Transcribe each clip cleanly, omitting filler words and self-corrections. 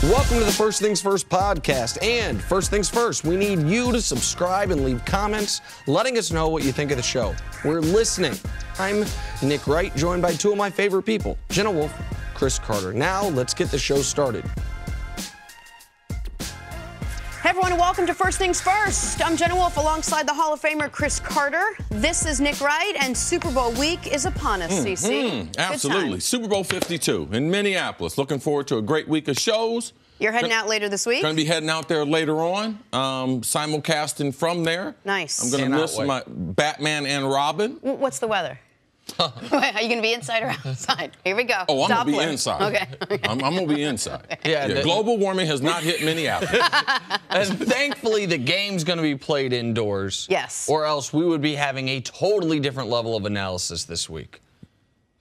Welcome to the First Things First podcast. And first things first, we need you to subscribe and leave comments, letting us know what you think of the show. We're listening. I'm Nick Wright, joined by two of my favorite people, Jenna Wolfe, Cris Carter. Now, let's get the show started. Hey everyone, and welcome to First Things First. I'm Jenna Wolfe alongside the Hall of Famer Cris Carter. This is Nick Wright, and Super Bowl week is upon us, CC. Absolutely. Super Bowl 52 in Minneapolis. Looking forward to a great week of shows. You're heading out later this week? Going to be heading out there later on, simulcasting from there. Nice. I'm going to miss my Batman and Robin. What's the weather? Wait, are you going to be inside or outside? Here we go. Oh, I'm going to be inside. Okay. I'm going to be inside. Okay. Yeah, global warming has not hit Minneapolis. And thankfully, the game's going to be played indoors. Yes. Or else we would be having a totally different level of analysis this week.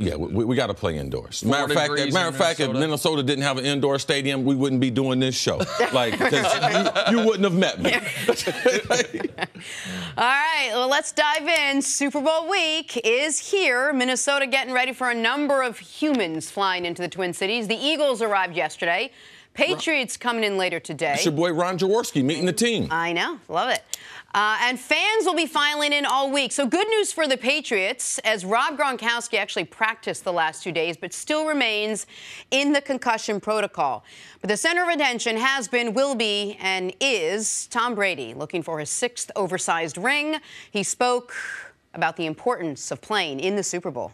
Yeah, we got to play indoors. Matter of fact, if Minnesota. Minnesota didn't have an indoor stadium, we wouldn't be doing this show. Like, because you wouldn't have met me. All right, well, let's dive in. Super Bowl week is here. Minnesota getting ready for a number of humans flying into the Twin Cities. The Eagles arrived yesterday. Patriots coming in later today. It's your boy Ron Jaworski meeting the team. I know, love it. And fans will be filing in all week. So good news for the Patriots, as Rob Gronkowski actually practiced the last 2 days, but still remains in the concussion protocol. But the center of attention has been, will be, and is Tom Brady, looking for his 6th oversized ring. He spoke about the importance of playing in the Super Bowl.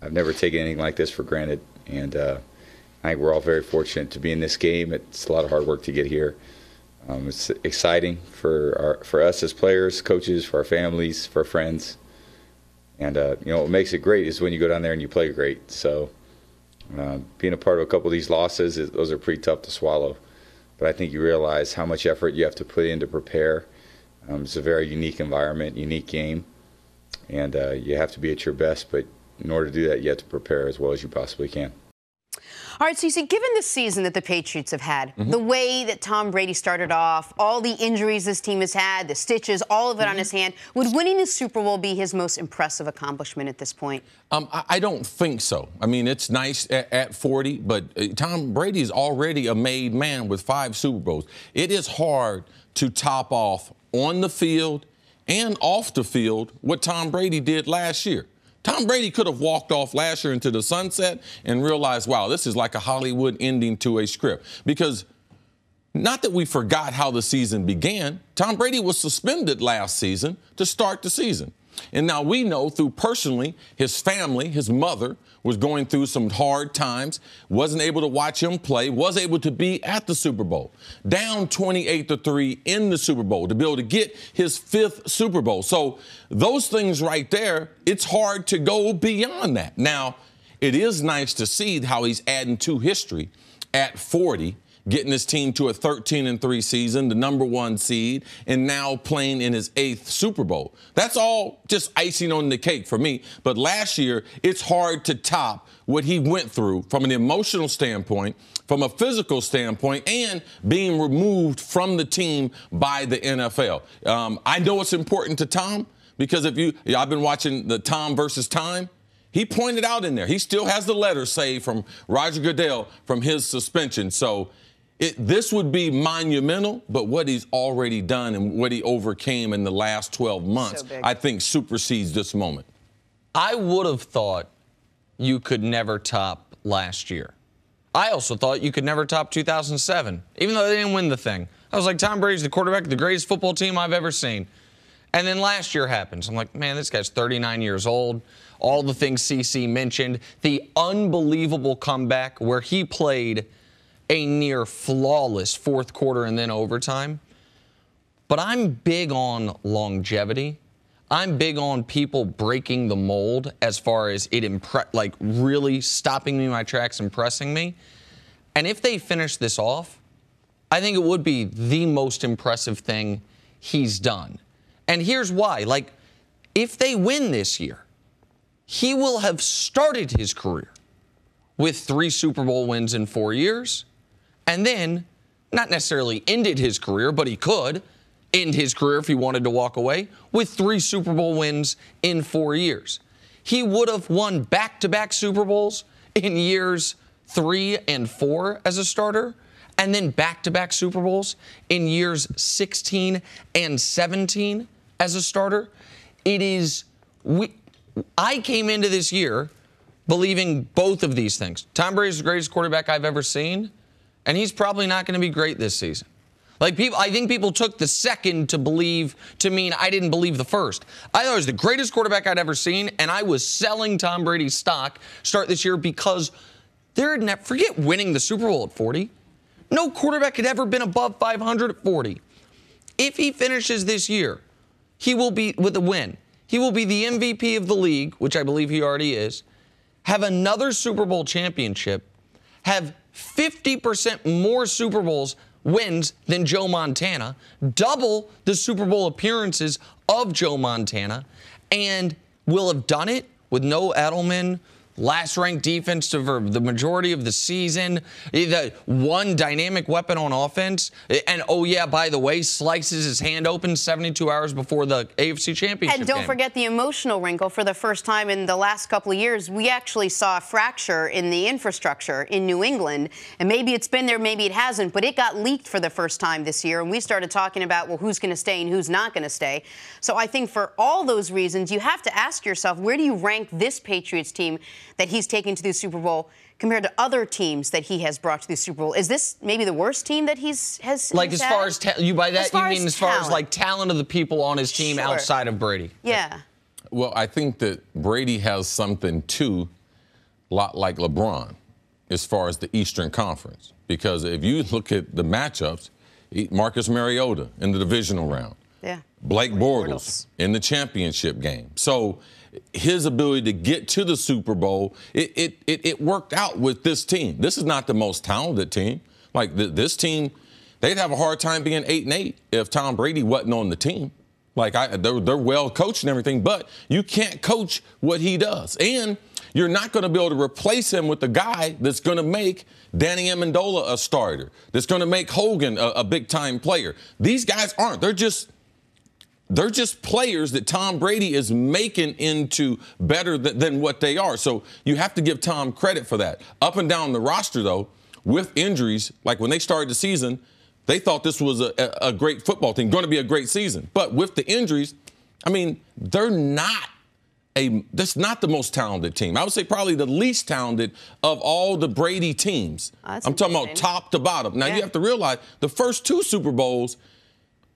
I've never taken anything like this for granted, and I think we're all very fortunate to be in this game. It's a lot of hard work to get here. It's exciting for us as players, coaches, for our families, for our friends. And, what makes it great is when you go down there and you play great. So being a part of a couple of these losses, those are pretty tough to swallow. But I think you realize how much effort you have to put in to prepare. It's a very unique environment, unique game. And you have to be at your best. But in order to do that, you have to prepare as well as you possibly can. All right, so you see, given the season that the Patriots have had, the way that Tom Brady started off, all the injuries this team has had, the stitches, all of it on his hand, would winning the Super Bowl be his most impressive accomplishment at this point? I don't think so. I mean, it's nice at 40, but Tom Brady's already a made man with 5 Super Bowls. It is hard to top off on the field and off the field what Tom Brady did last year. Tom Brady could have walked off last year into the sunset and realized, wow, this is like a Hollywood ending to a script. Because not that we forgot how the season began, Tom Brady was suspended last season to start the season. And now we know through personally, his family, his mother, was going through some hard times, wasn't able to watch him play, was able to be at the Super Bowl, down 28-3 in the Super Bowl to be able to get his 5th Super Bowl. So those things right there, it's hard to go beyond that. Now, it is nice to see how he's adding to history at 40, getting his team to a 13-3 season, the #1 seed, and now playing in his 8th Super Bowl. That's all just icing on the cake for me. But last year, it's hard to top what he went through from an emotional standpoint, from a physical standpoint, and being removed from the team by the NFL. I know it's important to Tom because I've been watching the Tom versus Time. He pointed out in there, he still has the letter saved from Roger Goodell from his suspension. So this would be monumental, but what he's already done and what he overcame in the last 12 months, I think supersedes this moment. I would have thought you could never top last year. I also thought you could never top 2007, even though they didn't win the thing. I was like, Tom Brady's the quarterback of the greatest football team I've ever seen. And then last year happens. I'm like, man, this guy's 39 years old. All the things CC mentioned, the unbelievable comeback where he played a near flawless 4th quarter and then overtime. But I'm big on longevity. I'm big on people breaking the mold as far as it really stopping me in my tracks, impressing me. And if they finish this off, I think it would be the most impressive thing he's done. And here's why. If they win this year, he will have started his career with 3 Super Bowl wins in 4 years. And then, not necessarily ended his career, but he could end his career if he wanted to walk away, with 3 Super Bowl wins in 4 years. He would have won back-to-back Super Bowls in years 3 and 4 as a starter. and then back-to-back Super Bowls in years 16 and 17 as a starter. I came into this year believing both of these things. Tom Brady's the greatest quarterback I've ever seen, and he's probably not going to be great this season. Like, I think people took the second to mean I didn't believe the first. I thought he was the greatest quarterback I'd ever seen, and I was selling Tom Brady's stock start this year because forget winning the Super Bowl at 40. No quarterback had ever been above 500 at 40. If he finishes this year, he will be, with a win, he will be the MVP of the league, which I believe he already is, have another Super Bowl championship, have 50% more Super Bowls wins than Joe Montana, double the Super Bowl appearances of Joe Montana, and will have done it with no Edelman, last-ranked defense for the majority of the season, the one dynamic weapon on offense, and, oh, yeah, by the way, slices his hand open 72 hours before the AFC Championship And don't game. forget the emotional wrinkle. For the first time in the last couple of years, we actually saw a fracture in the infrastructure in New England, and maybe it's been there, maybe it hasn't, but it got leaked for the first time this year, and we started talking about, well, who's going to stay and who's not going to stay. So I think for all those reasons, you have to ask yourself, where do you rank this Patriots team that he's taken to the Super Bowl compared to other teams that he has brought to the Super Bowl? Is this maybe the worst team that has like, as far as you by that you mean as far talent. as like talent of the people on his team outside of Brady? Yeah. Well, I think that Brady has something too, lot like LeBron, as far as the Eastern Conference. Because if you look at the matchups, Marcus Mariota in the divisional round. Yeah. Blake Bortles in the championship game. So his ability to get to the Super Bowl, it worked out with this team. This is not the most talented team. Like, this team, they'd have a hard time being 8-8 if Tom Brady wasn't on the team. Like, they're well coached and everything, but you can't coach what he does. And you're not going to be able to replace him with a guy that's going to make Danny Amendola a starter, that's going to make Hogan a big-time player. These guys aren't. They're just players that Tom Brady is making into better than what they are. So you have to give Tom credit for that. Up and down the roster, though, with injuries, like when they started the season, they thought this was a great football team, going to be a great season. But with the injuries, I mean, that's not the most talented team. I would say probably the least talented of all the Brady teams. I'm talking about top to bottom. Now, you have to realize the first two Super Bowls,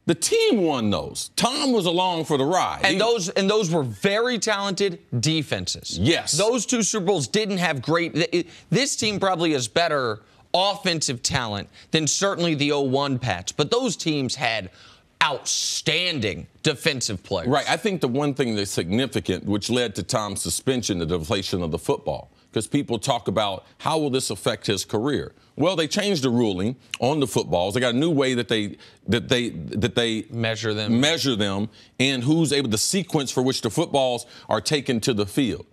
the team won those. Tom was along for the ride. And those were very talented defenses. Yes. Those two Super Bowls didn't have great. This team probably has better offensive talent than certainly the 01 Pats. But those teams had outstanding defensive players. Right. I think the one thing that's significant, which led to Tom's suspension, the deflation of the football, because people talk about how will this affect his career. Well, they changed the ruling on the footballs. They got a new way that they measure them and who's able the sequence for which the footballs are taken to the field.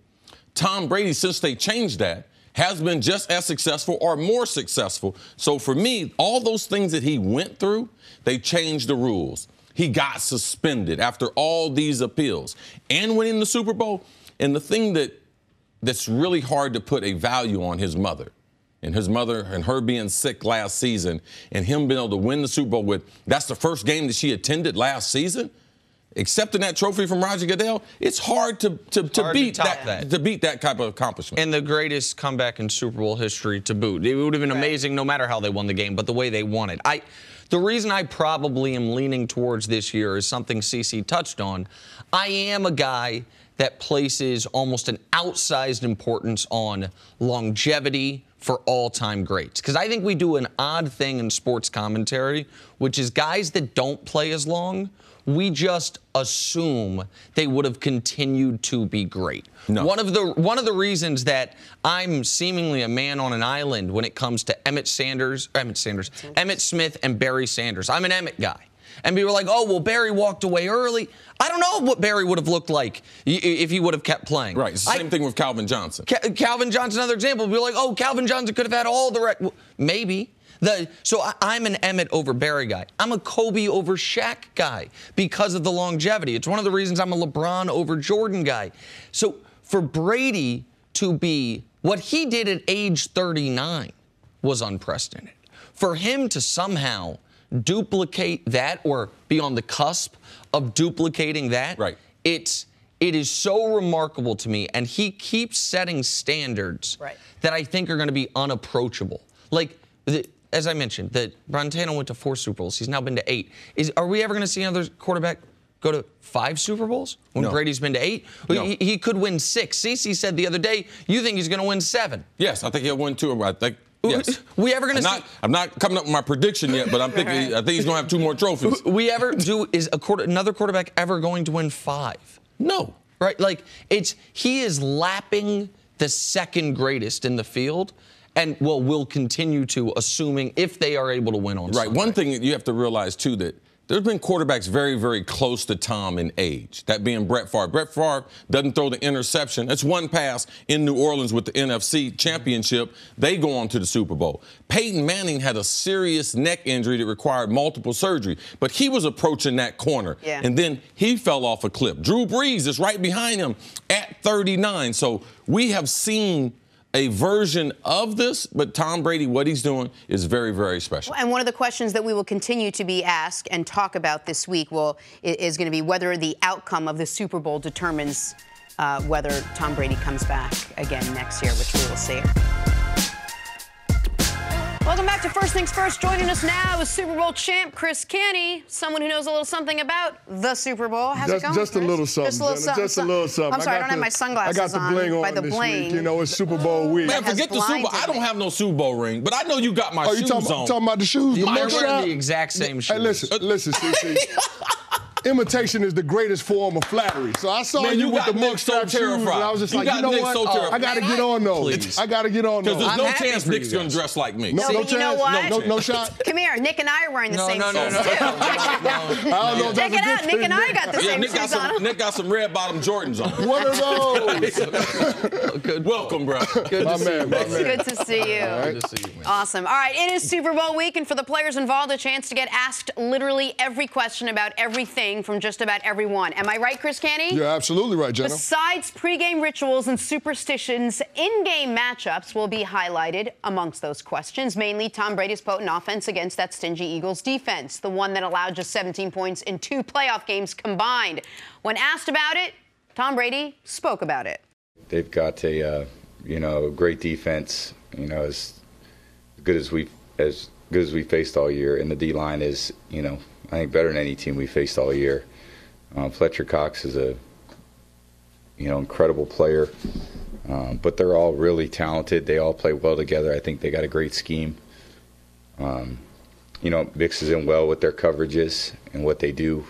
Tom Brady, since they changed that, has been just as successful or more successful. So for me, all those things that he went through, they changed the rules. He got suspended after all these appeals and winning the Super Bowl. And the thing that's really hard to put a value on his mother. And his mother and her being sick last season and him being able to win the Super Bowl with, that's the first game that she attended last season, accepting that trophy from Roger Goodell, it's hard to beat that type of accomplishment. And the greatest comeback in Super Bowl history to boot. It would have been amazing no matter how they won the game, but the way they won it. The reason I probably am leaning towards this year is something CC touched on. I am a guy that places almost an outsized importance on longevity for all-time greats. Because I think we do an odd thing in sports commentary, which is guys that don't play as long, we just assume they would have continued to be great. No. One of the reasons that I'm seemingly a man on an island when it comes to Emmitt Smith and Barry Sanders. I'm an Emmitt guy. And people were like, oh, well, Barry walked away early. I don't know what Barry would have looked like if he would have kept playing. Right. It's the same thing with Calvin Johnson. Calvin Johnson, another example. People were like, oh, Calvin Johnson could have had all the maybe. So I'm an Emmitt over Barry guy. I'm a Kobe over Shaq guy because of the longevity. It's one of the reasons I'm a LeBron over Jordan guy. So for Brady to be what he did at age 39 was unprecedented. For him to somehow duplicate that or be on the cusp of duplicating that, right. it is so remarkable to me, and he keeps setting standards that I think are going to be unapproachable. Like, as I mentioned, that Montana went to 4 Super Bowls. He's now been to 8. Are we ever going to see another quarterback go to 5 Super Bowls when No. Brady's been to 8? No. He could win 6. Cece said the other day, you think he's going to win 7. Yes, I think he'll win 2. I think. Yes. We ever going to see? I'm not coming up with my prediction yet, but I think he's going to have 2 more trophies. Is another quarterback ever going to win 5? No. Right? Like, he is lapping the second greatest in the field, and will continue to, assuming if they are able to win on Sunday. One thing that you have to realize, too, that there's been quarterbacks very, very close to Tom in age, that being Brett Favre. Brett Favre doesn't throw the interception. That's one pass in New Orleans with the NFC Championship. They go on to the Super Bowl. Peyton Manning had a serious neck injury that required multiple surgery, but he was approaching that corner, and then he fell off a cliff. Drew Brees is right behind him at 39. So we have seen a version of this, but Tom Brady, what he's doing is very, very special. And one of the questions that we will continue to be asked and talk about this week is going to be whether the outcome of the Super Bowl determines whether Tom Brady comes back again next year, which we will see. Welcome back to First Things First. Joining us now is Super Bowl champ Cris Canny, someone who knows a little something about the Super Bowl. How's it going, Just a Chris? little something, Just a little something. I'm sorry, I don't have my sunglasses on. I got the bling on this week. You know, it's Super Bowl week. Man, forget the Super Bowl. I don't have no Super Bowl ring, but I know you got my shoes on. Talking about the shoes? The Mine wear the exact same shoes. Hey, listen, CC. Imitation is the greatest form of flattery. So I saw you with the mugshot shoes, and I was just like, you know what? I got to get on those. I got to get on those. Because there's no chance Nick's going to dress like me. No chance? You know what? No shot? Come here. Nick and I are wearing the same shoes, too. I don't know if Check it out. Nick and I got the same shoes on. Nick got some red-bottom Jordans on. What are those? Welcome, bro. Good to see you. Good to see you. Good to see you, man. Awesome. All right, it is Super Bowl week, and for the players involved, a chance to get asked literally every question about everything from just about everyone. Am I right, Cris Canny? You're absolutely right, Jenna. Besides pregame rituals and superstitions, in-game matchups will be highlighted amongst those questions, mainly Tom Brady's potent offense against that stingy Eagles defense, the one that allowed just 17 points in 2 playoff games combined. When asked about it, Tom Brady spoke about it. They've got a great defense, as good as we faced all year, and the D-line is, I think better than any team we faced all year. Fletcher Cox is a, incredible player, but they're all really talented. They all play well together. I think they got a great scheme. Mixes in well with their coverages and what they do.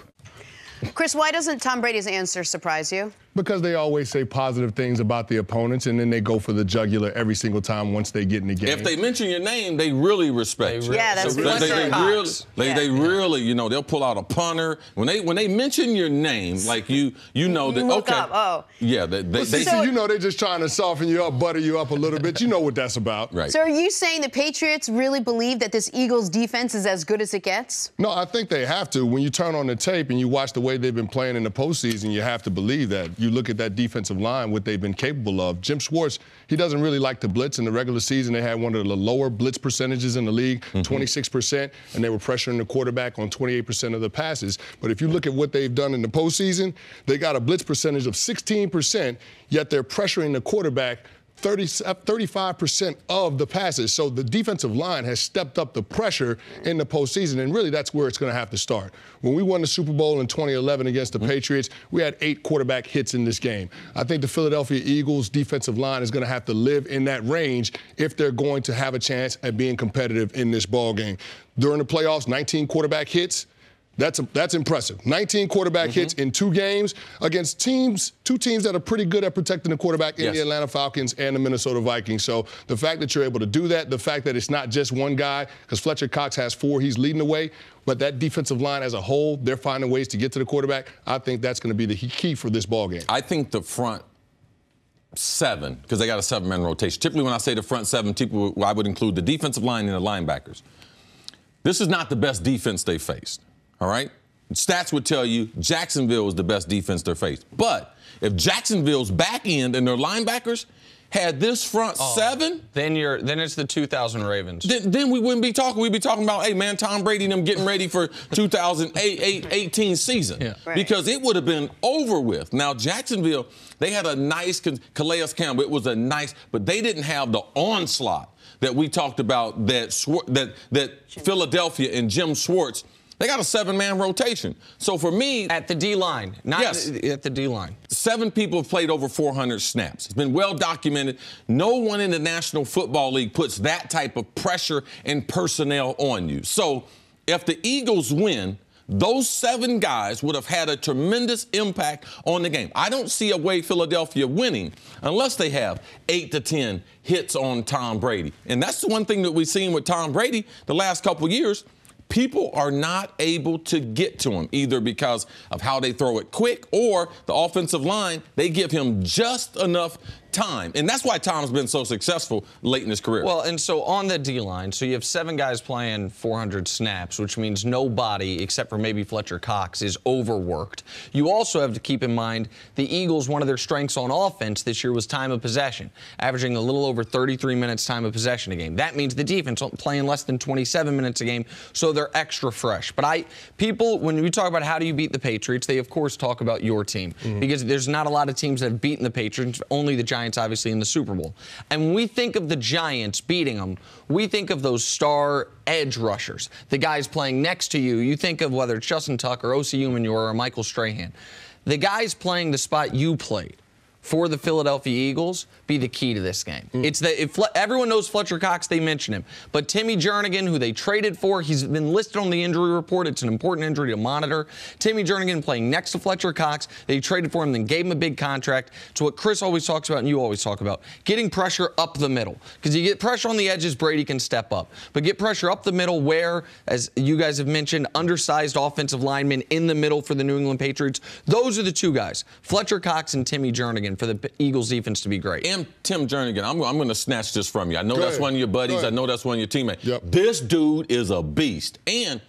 Cris, why doesn't Tom Brady's answer surprise you? Because they always say positive things about the opponents, and then they go for the jugular every single time once they get in the game. If they mention your name, they really respect you. Yeah, that's they really, they'll pull out a punter. When they mention your name, like you know that, look okay. up, oh. Yeah, they're just trying to soften you up, butter you up a little bit. You know what that's about. Right. So are you saying the Patriots really believe that this Eagles defense is as good as it gets? No, I think they have to. When you turn on the tape and you watch the way they've been playing in the postseason, you have to believe that. You look at that defensive line, what they've been capable of. Jim Schwartz, he doesn't really like to blitz. In the regular season, they had one of the lower blitz percentages in the league, 26%, and they were pressuring the quarterback on 28% of the passes. But if you look at what they've done in the postseason, they got a blitz percentage of 16%, yet they're pressuring the quarterback 35% of the passes. So the defensive line has stepped up the pressure in the postseason, and really that's where it's going to have to start. When we won the Super Bowl in 2011 against the Patriots, we had 8 quarterback hits in this game. I think the Philadelphia Eagles defensive line is going to have to live in that range if they're going to have a chance at being competitive in this ball game. During the playoffs, 19 quarterback hits. That's impressive. 19 quarterback hits in 2 games against 2 teams that are pretty good at protecting the quarterback in the Atlanta Falcons and the Minnesota Vikings. So the fact that you're able to do that, the fact that it's not just one guy, because Fletcher Cox has 4, he's leading the way, but that defensive line as a whole, they're finding ways to get to the quarterback. I think that's going to be the key for this ballgame. I think the front 7, because they got a 7-man rotation. Typically when I say the front 7, I would include the defensive line and the linebackers. This is not the best defense they faced. All right? Stats would tell you Jacksonville is the best defense they're faced. But if Jacksonville's back end and their linebackers had this front seven, then it's the 2000 Ravens. Then we wouldn't be talking. We'd be talking about, hey man, Tom Brady and them getting ready for 2018 season, Right. because it would have been over with. Now Jacksonville, they had a nice Calais Campbell. It was a nice, but they didn't have the onslaught that we talked about. That Philadelphia and Jim Schwartz. They got a 7-man rotation. So for me, At the D-line, not Yes. at the D-line. 7 people have played over 400 snaps. It's been well documented. No one in the National Football League puts that type of pressure and personnel on you. So if the Eagles win, those 7 guys would have had a tremendous impact on the game. I don't see a way Philadelphia winning unless they have 8 to 10 hits on Tom Brady. And that's the one thing that we've seen with Tom Brady the last couple years. People are not able to get to him, either because of how they throw it quick or the offensive line, they give him just enough time. And that's why Tom's been so successful late in his career. Well, and so on the D-line, so you have 7 guys playing 400 snaps, which means nobody, except for maybe Fletcher Cox, is overworked. You also have to keep in mind the Eagles, one of their strengths on offense this year was time of possession, averaging a little over 33 minutes time of possession a game. That means the defense playing less than 27 minutes a game, so they're extra fresh. But people, when we talk about how do you beat the Patriots, they of course talk about your team, because there's not a lot of teams that have beaten the Patriots, only the Giants obviously in the Super Bowl. And when we think of the Giants beating them, we think of those star edge rushers, the guys playing next to you. You think of whether it's Justin Tucker, O.C. Umenyiora, or Michael Strahan. The guys playing the spot you played for the Philadelphia Eagles be the key to this game. It's everyone knows Fletcher Cox, they mention him. But Timmy Jernigan, who they traded for, he's been listed on the injury report. It's an important injury to monitor. Timmy Jernigan playing next to Fletcher Cox. They traded for him, then gave him a big contract. It's what Cris always talks about and you always talk about, getting pressure up the middle. Because you get pressure on the edges, Brady can step up. But get pressure up the middle where, as you guys have mentioned, undersized offensive linemen in the middle for the New England Patriots. Those are the 2 guys, Fletcher Cox and Timmy Jernigan, for the Eagles defense to be great. And Tim Jernigan, I'm going to snatch this from you. I know that's one of your buddies. I know that's one of your teammates. Yep. This dude is a beast. And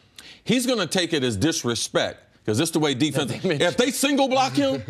he's going to take it as disrespect, because this is the way defense, if they single block him,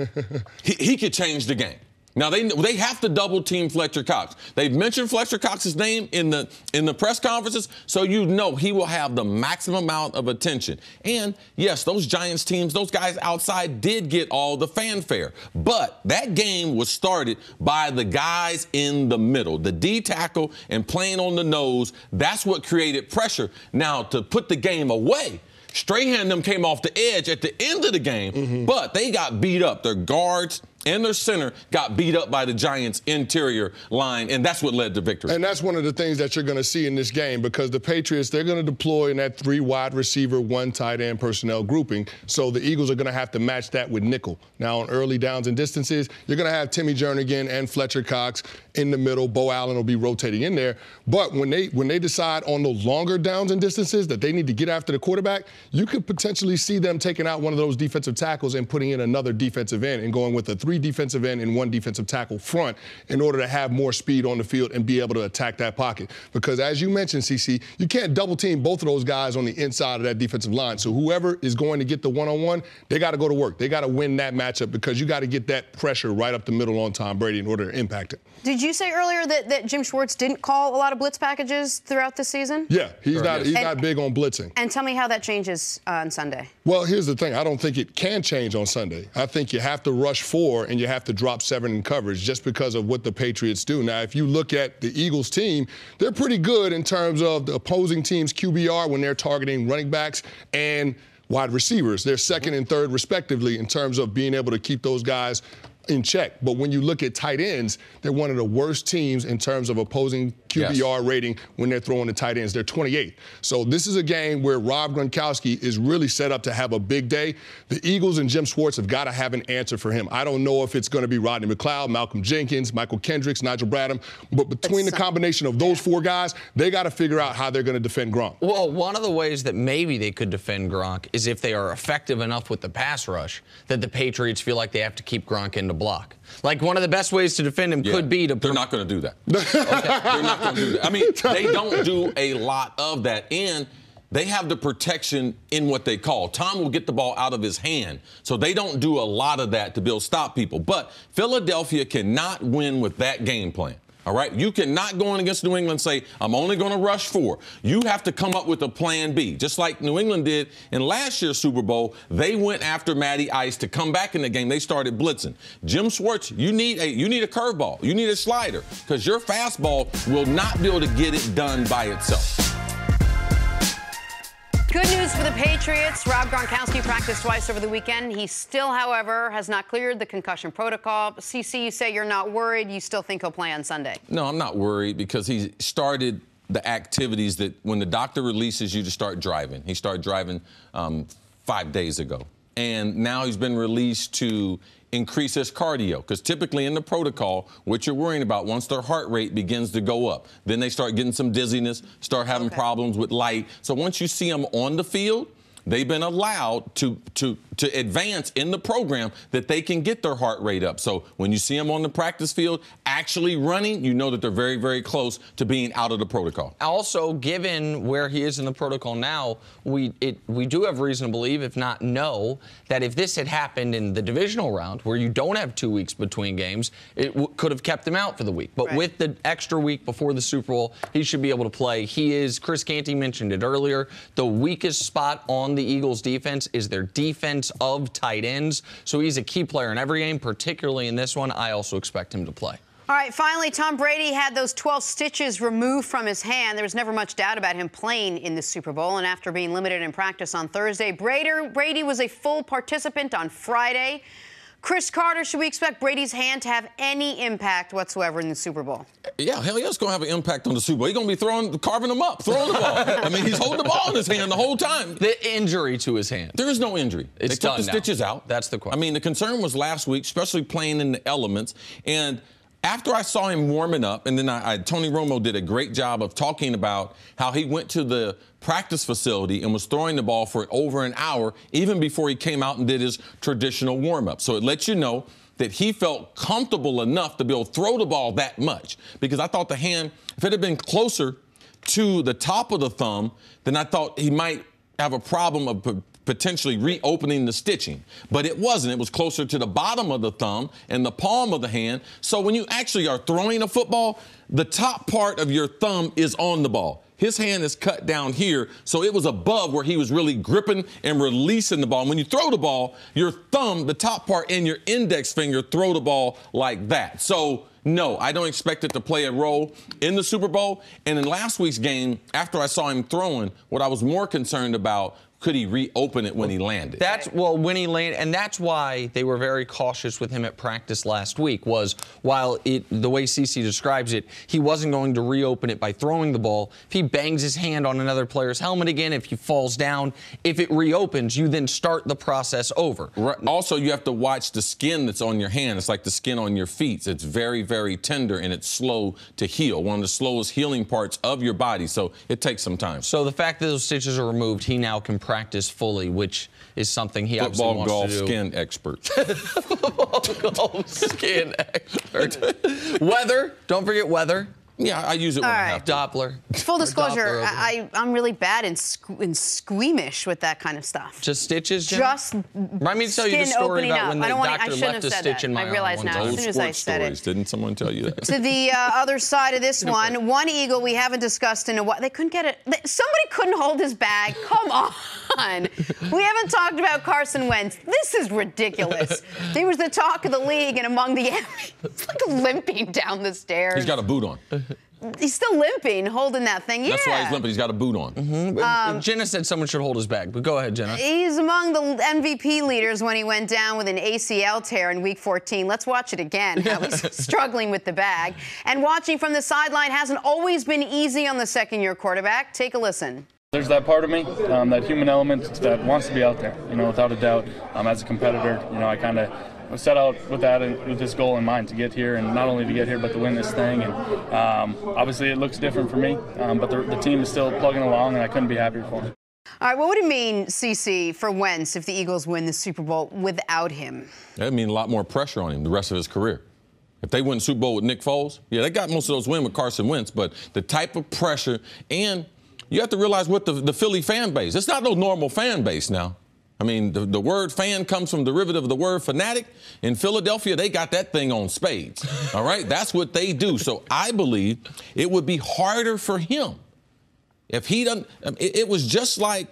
he could change the game. Now, they have to double team Fletcher Cox. They've mentioned Fletcher Cox's name in the press conferences, so you know he will have the maximum amount of attention. And, yes, those Giants teams, those guys outside did get all the fanfare. But that game was started by the guys in the middle, the D tackle and playing on the nose. That's what created pressure. Now, to put the game away, Strahan and them came off the edge at the end of the game, but they got beat up. Their guards and their center got beat up by the Giants' interior line, and that's what led to victory. And that's one of the things that you're going to see in this game, because the Patriots, they're going to deploy in that 3 wide receiver, 1 tight end personnel grouping. So the Eagles are going to have to match that with nickel. Now, on early downs and distances, you're going to have Timmy Jernigan and Fletcher Cox in the middle. Bo Allen will be rotating in there. But when they decide on the longer downs and distances that they need to get after the quarterback, you could potentially see them taking out one of those defensive tackles and putting in another defensive end and going with a 3 defensive end and 1 defensive tackle front in order to have more speed on the field and be able to attack that pocket. Because as you mentioned, CC, you can't double team both of those guys on the inside of that defensive line. So whoever is going to get the one-on-one, they got to go to work. They got to win that matchup, because you got to get that pressure right up the middle on Tom Brady in order to impact it. Did you say earlier that Jim Schwartz didn't call a lot of blitz packages throughout the season? Yeah, he's not big on blitzing. And tell me how that changes on Sunday. Well, here's the thing. I don't think it can change on Sunday. I think you have to rush 4 and you have to drop 7 in coverage just because of what the Patriots do. Now, if you look at the Eagles team, they're pretty good in terms of the opposing team's QBR when they're targeting running backs and wide receivers. They're 2nd and 3rd, respectively, in terms of being able to keep those guys in check. But when you look at tight ends, they're one of the worst teams in terms of opposing QBR rating when they're throwing the tight ends. They're 28th. So this is a game where Rob Gronkowski is really set up to have a big day. The Eagles and Jim Schwartz have got to have an answer for him. I don't know if it's going to be Rodney McLeod, Malcolm Jenkins, Michael Kendricks, Nigel Bradham, but between the combination of those 4 guys, they got to figure out how they're going to defend Gronk. Well, one of the ways that maybe they could defend Gronk is if they are effective enough with the pass rush that the Patriots feel like they have to keep Gronk in the block. Like, one of the best ways to defend him could be to... They're not going to do that. Okay? They're not going to do that. I mean, they don't do a lot of that. And they have the protection in what they call. Tom will get the ball out of his hand. So they don't do a lot of that to be able to stop people. But Philadelphia cannot win with that game plan. All right? You cannot go in against New England and say, I'm only going to rush 4. You have to come up with a plan B. Just like New England did in last year's Super Bowl, they went after Matty Ice to come back in the game. They started blitzing. Jim Schwartz, you need a curveball. You need a slider because your fastball will not be able to get it done by itself. Good news for the Patriots. Rob Gronkowski practiced twice over the weekend. He still, however, has not cleared the concussion protocol. CC, you say you're not worried. You still think he'll play on Sunday? No, I'm not worried because he started the activities that when the doctor releases you to start driving. He started driving 5 days ago. And now he's been released to increase his cardio, because typically in the protocol, what you're worrying about once their heart rate begins to go up, then they start getting some dizziness, start having problems with light. So once you see them on the field, they've been allowed to advance in the program that they can get their heart rate up. So when you see them on the practice field actually running, you know that they're very, very close to being out of the protocol. Also, given where he is in the protocol now, we do have reason to believe, if not know, that if this had happened in the divisional round, where you don't have 2 weeks between games, it could have kept him out for the week. But with the extra week before the Super Bowl, he should be able to play. He is, Chris Canty mentioned it earlier, the weakest spot on the Eagles' defense is their defense of tight ends. So he's a key player in every game, particularly in this one. I also expect him to play. All right, finally, Tom Brady had those 12 stitches removed from his hand. There was never much doubt about him playing in the Super Bowl. And after being limited in practice on Thursday, Brady was a full participant on Friday. Chris Carter, should we expect Brady's hand to have any impact whatsoever in the Super Bowl? Yeah, hell yeah, it's going to have an impact on the Super Bowl. He's going to be carving them up, throwing the ball. I mean, he's holding the ball in his hand the whole time. The injury to his hand. There is no injury. They took the stitches out. That's the question. I mean, the concern was last week, especially playing in the elements. And after I saw him warming up, and then Tony Romo did a great job of talking about how he went to the practice facility and was throwing the ball for over an hour, even before he came out and did his traditional warm-up. So it lets you know that he felt comfortable enough to be able to throw the ball that much. Because I thought the hand, if it had been closer to the top of the thumb, then I thought he might have a problem of potentially reopening the stitching. But it wasn't. It was closer to the bottom of the thumb and the palm of the hand. So when you actually are throwing a football, the top part of your thumb is on the ball. His hand is cut down here, so it was above where he was really gripping and releasing the ball. And when you throw the ball, your thumb, the top part, and your index finger throw the ball like that. So, no, I don't expect it to play a role in the Super Bowl. And in last week's game, after I saw him throwing, what I was more concerned about, could he reopen it when he landed? When he landed, and that's why they were very cautious with him at practice last week, was while the way CC describes it, he wasn't going to reopen it by throwing the ball. If he bangs his hand on another player's helmet again, if he falls down, if it reopens, you then start the process over. Right. Also, you have to watch the skin that's on your hand. It's like the skin on your feet. It's very, very tender, and it's slow to heal, one of the slowest healing parts of your body, so it takes some time. So the fact that those stitches are removed, he now can practice fully, which is something he obviously wants to do. Football, golf, skin expert. Football, golf, skin expert. Weather. Don't forget weather. Yeah, I use it when I have to. Doppler. Full disclosure, Doppler I'm really bad and squeamish with that kind of stuff. Just stitches, Jen? Just Remind me to tell you the story about when the doctor left a stitch in my arm. I realize now as soon as I said it. Didn't someone tell you that? To the other side of this one Eagle we haven't discussed in a while. They couldn't get it. Somebody couldn't hold his bag. Come on. We haven't talked about Carson Wentz. This is ridiculous. He was the talk of the league and among the enemies. It's like limping down the stairs. He's got a boot on. He's still limping, holding that thing. Yeah. That's why he's limping. He's got a boot on. Jenna said someone should hold his bag, but go ahead, Jenna. He's among the MVP leaders when he went down with an ACL tear in Week 14. Let's watch it again, how he's struggling with the bag. And watching from the sideline hasn't always been easy on the second-year quarterback. Take a listen. There's that part of me, that human element that wants to be out there, without a doubt. As a competitor, I kind of set out with that and with this goal in mind to get here, and not only to get here but to win this thing. And obviously it looks different for me, but the team is still plugging along, and I couldn't be happier for them. All right, what would it mean, CC, for Wentz if the Eagles win the Super Bowl without him? That would mean a lot more pressure on him the rest of his career. If they win the Super Bowl with Nick Foles, yeah, they got most of those wins with Carson Wentz, but the type of pressure and you have to realize what the Philly fan base, it's not no normal fan base now. I mean, the word fan comes from the derivative of the word fanatic. In Philadelphia, they got that thing on spades. All right? That's what they do. So I believe it would be harder for him if he doesn't. It was just like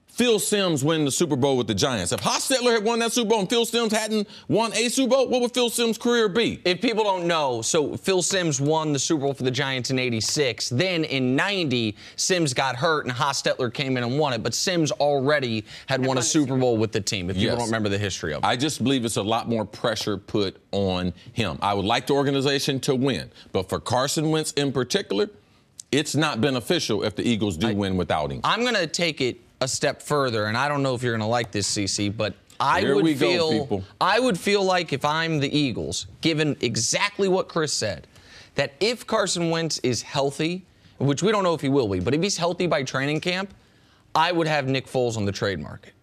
Phil Simms winning the Super Bowl with the Giants. If Hostetler had won that Super Bowl and Phil Simms hadn't won a Super Bowl, what would Phil Simms' career be? If people don't know, so Phil Simms won the Super Bowl for the Giants in '86. Then in '90, Simms got hurt and Hostetler came in and won it. But Simms already had won a Super Bowl with the team, if people don't remember the history of it. I just believe it's a lot more pressure put on him. I would like the organization to win. But for Carson Wentz in particular, it's not beneficial if the Eagles do win without him. I'm going to take it a step further, and I don't know if you're going to like this, CC, but I would feel like if I'm the Eagles, given exactly what Cris said, that if Carson Wentz is healthy, which we don't know if he will be, but if he's healthy by training camp, I would have Nick Foles on the trade market.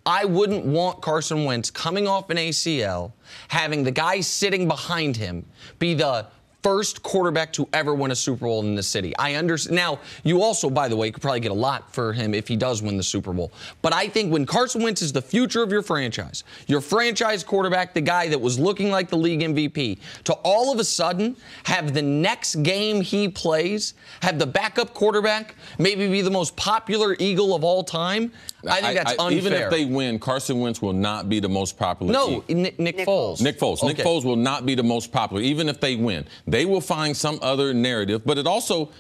I wouldn't want Carson Wentz coming off an ACL, having the guy sitting behind him be the first quarterback to ever win a Super Bowl in the city. I understand. Now, you also, by the way, could probably get a lot for him if he does win the Super Bowl. But I think when Carson Wentz is the future of your franchise quarterback, the guy that was looking like the league MVP, to all of a sudden have the next game he plays, have the backup quarterback maybe be the most popular Eagle of all time, I think that's unfair. Even if they win, Carson Wentz will not be the most popular. No, Nick Foles. Nick Foles. Okay. Nick Foles will not be the most popular, even if they win. They will find some other narrative, but it also,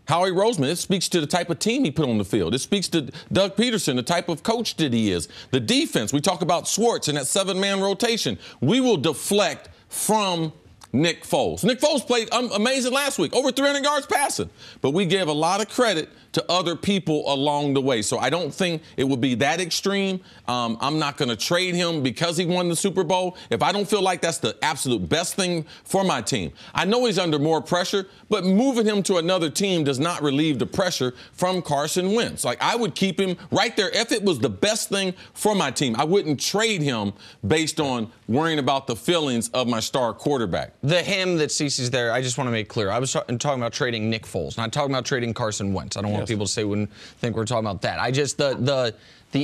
Howie Roseman, it speaks to the type of team he put on the field. It speaks to Doug Peterson, the type of coach that he is. The defense, we talk about Schwartz and that 7-man rotation. We will deflect from Nick Foles. Nick Foles played amazing last week, over 300 yards passing, but we gave a lot of credit to other people along the way. So I don't think it would be that extreme. I'm not going to trade him because he won the Super Bowl if I don't feel like that's the absolute best thing for my team. I know he's under more pressure, but moving him to another team does not relieve the pressure from Carson Wentz. Like, I would keep him right there. If it was the best thing for my team, I wouldn't trade him based on worrying about the feelings of my star quarterback. The him that Cece's there, I just want to make clear. I was talking about trading Nick Foles, not talking about trading Carson Wentz. I don't want people to say wouldn't think we're talking about that. I just the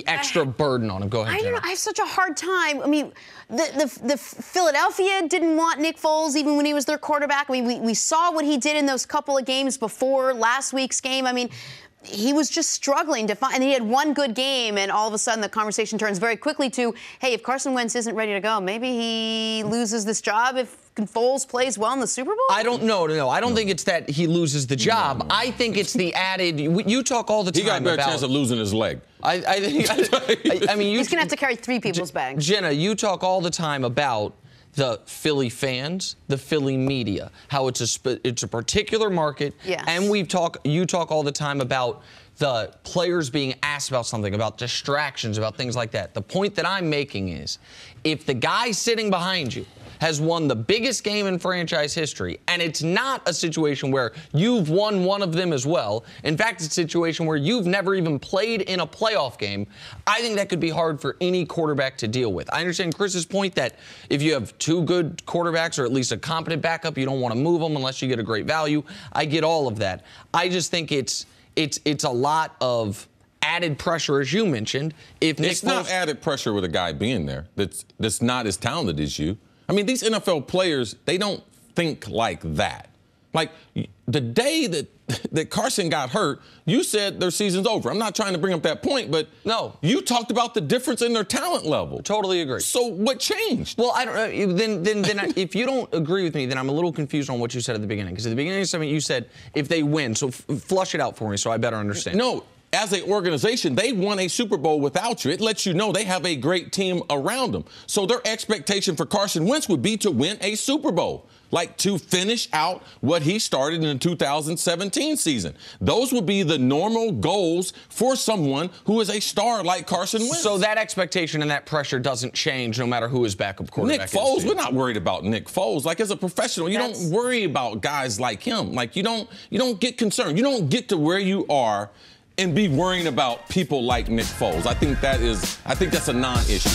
extra burden on him. Go ahead, I don't know. I have such a hard time. I mean, the Philadelphia didn't want Nick Foles even when he was their quarterback. I mean, we saw what he did in those couple of games before last week's game. I mean, he was just struggling to find, and he had one good game, and all of a sudden the conversation turns very quickly to, hey, if Carson Wentz isn't ready to go, maybe he loses this job if Foles plays well in the Super Bowl? I don't know. No, I don't think it's that he loses the job. I think it's the added. You talk all the time about. He got a better chance of losing his leg. I mean, he's gonna have to carry 3 people's bags. Jenna, you talk all the time about the Philly fans, the Philly media, how it's a particular market. Yes. And you talk all the time about the players being asked about something, about distractions, about things like that. The point that I'm making is, if the guy sitting behind you has won the biggest game in franchise history, and it's not a situation where you've won one of them as well. In fact, it's a situation where you've never even played in a playoff game. I think that could be hard for any quarterback to deal with. I understand Chris's point that if you have 2 good quarterbacks or at least a competent backup, you don't want to move them unless you get a great value. I get all of that. I just think it's a lot of added pressure, as you mentioned. If it's not added pressure with a guy being there that's not as talented as you. I mean, these NFL players, they don't think like that. Like, the day that Carson got hurt, you said their season's over. I'm not trying to bring up that point, but no, you talked about the difference in their talent level. Totally agree. So what changed? Well, I don't know. Then if you don't agree with me, then I'm a little confused on what you said at the beginning. Because at the beginning of something you said, if they win, so flush it out for me so I better understand. No. As an organization, they won a Super Bowl without you. It lets you know they have a great team around them. So their expectation for Carson Wentz would be to win a Super Bowl, like to finish out what he started in the 2017 season. Those would be the normal goals for someone who is a star like Carson Wentz. So that expectation and that pressure doesn't change no matter who his backup quarterback is. Nick Foles, we're not worried about Nick Foles. Like, as a professional, you don't worry about guys like him. Like, you don't get concerned. You don't get to where you are and be worrying about people like Nick Foles. I think that's a non-issue.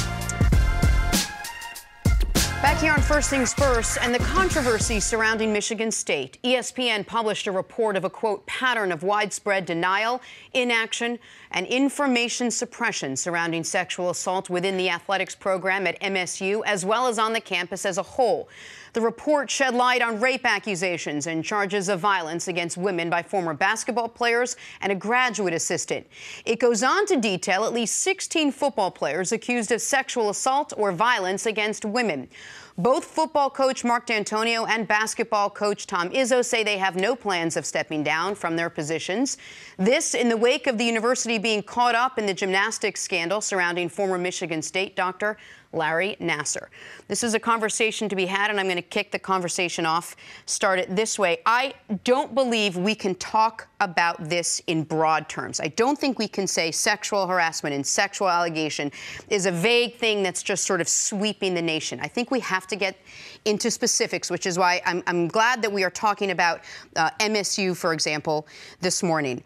Back here on First Things First and the controversy surrounding Michigan State. ESPN published a report of a, quote, pattern of widespread denial, inaction, and information suppression surrounding sexual assault within the athletics program at MSU, as well as on the campus as a whole. The report shed light on rape accusations and charges of violence against women by former basketball players and a graduate assistant. It goes on to detail at least 16 football players accused of sexual assault or violence against women. Both football coach Mark D'Antonio and basketball coach Tom Izzo say they have no plans of stepping down from their positions. This in the wake of the university being caught up in the gymnastics scandal surrounding former Michigan State doctor Larry Nassar. This is a conversation to be had, and I'm going to kick the conversation off. Start it this way. I don't believe we can talk about this in broad terms. I don't think we can say sexual harassment and sexual allegation is a vague thing that's just sort of sweeping the nation. I think we have to get into specifics, which is why I'm glad that we are talking about MSU, for example, this morning.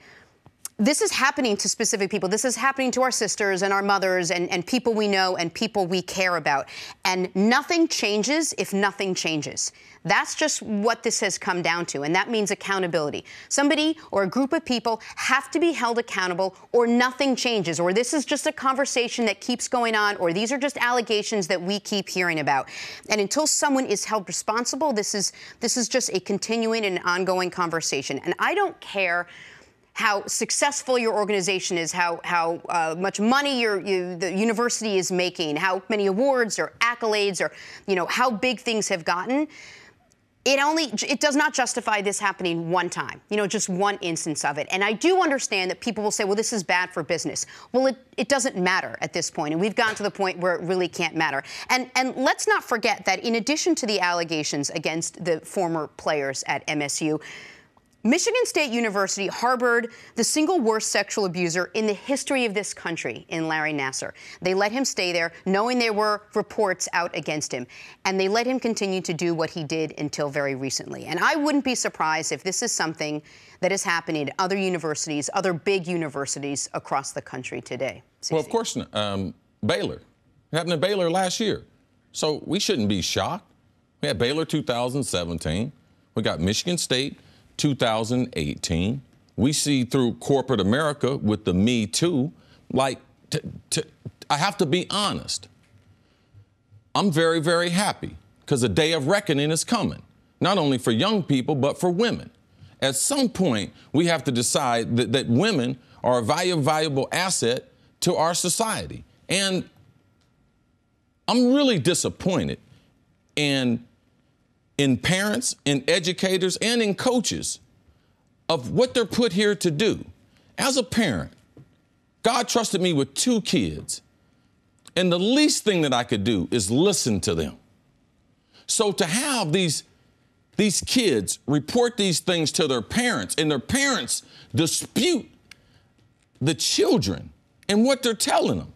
This is happening to specific people. This is happening to our sisters and our mothers and people we know and people we care about. And nothing changes if nothing changes. That's just what this has come down to, and that means accountability. Somebody or a group of people have to be held accountable, or nothing changes, or this is just a conversation that keeps going on, or these are just allegations that we keep hearing about. And until someone is held responsible, this is just a continuing and ongoing conversation. And I don't care how successful your organization is, how much money the university is making, how many awards or accolades or, how big things have gotten. It does not justify this happening one time, just one instance of it. And I do understand that people will say, well, this is bad for business. Well, it doesn't matter at this point, and we've gotten to the point where it really can't matter. And let's not forget that in addition to the allegations against the former players at MSU, Michigan State University harbored the single worst sexual abuser in the history of this country in Larry Nassar. They let him stay there, knowing there were reports out against him. And they let him continue to do what he did until very recently. And I wouldn't be surprised if this is something that is happening at other universities, other big universities across the country today. Cece. Well, of course not. Baylor. It happened to Baylor last year. So we shouldn't be shocked. We had Baylor 2017. We got Michigan State 2018. We see through corporate America with the Me Too, I have to be honest. I'm very, very happy because a day of reckoning is coming, not only for young people, but for women. At some point, we have to decide that women are a valuable asset to our society. And I'm really disappointed in parents, in educators, and in coaches of what they're put here to do. As a parent, God trusted me with 2 kids, and the least thing that I could do is listen to them. So to have these kids report these things to their parents, and their parents dispute the children and what they're telling them.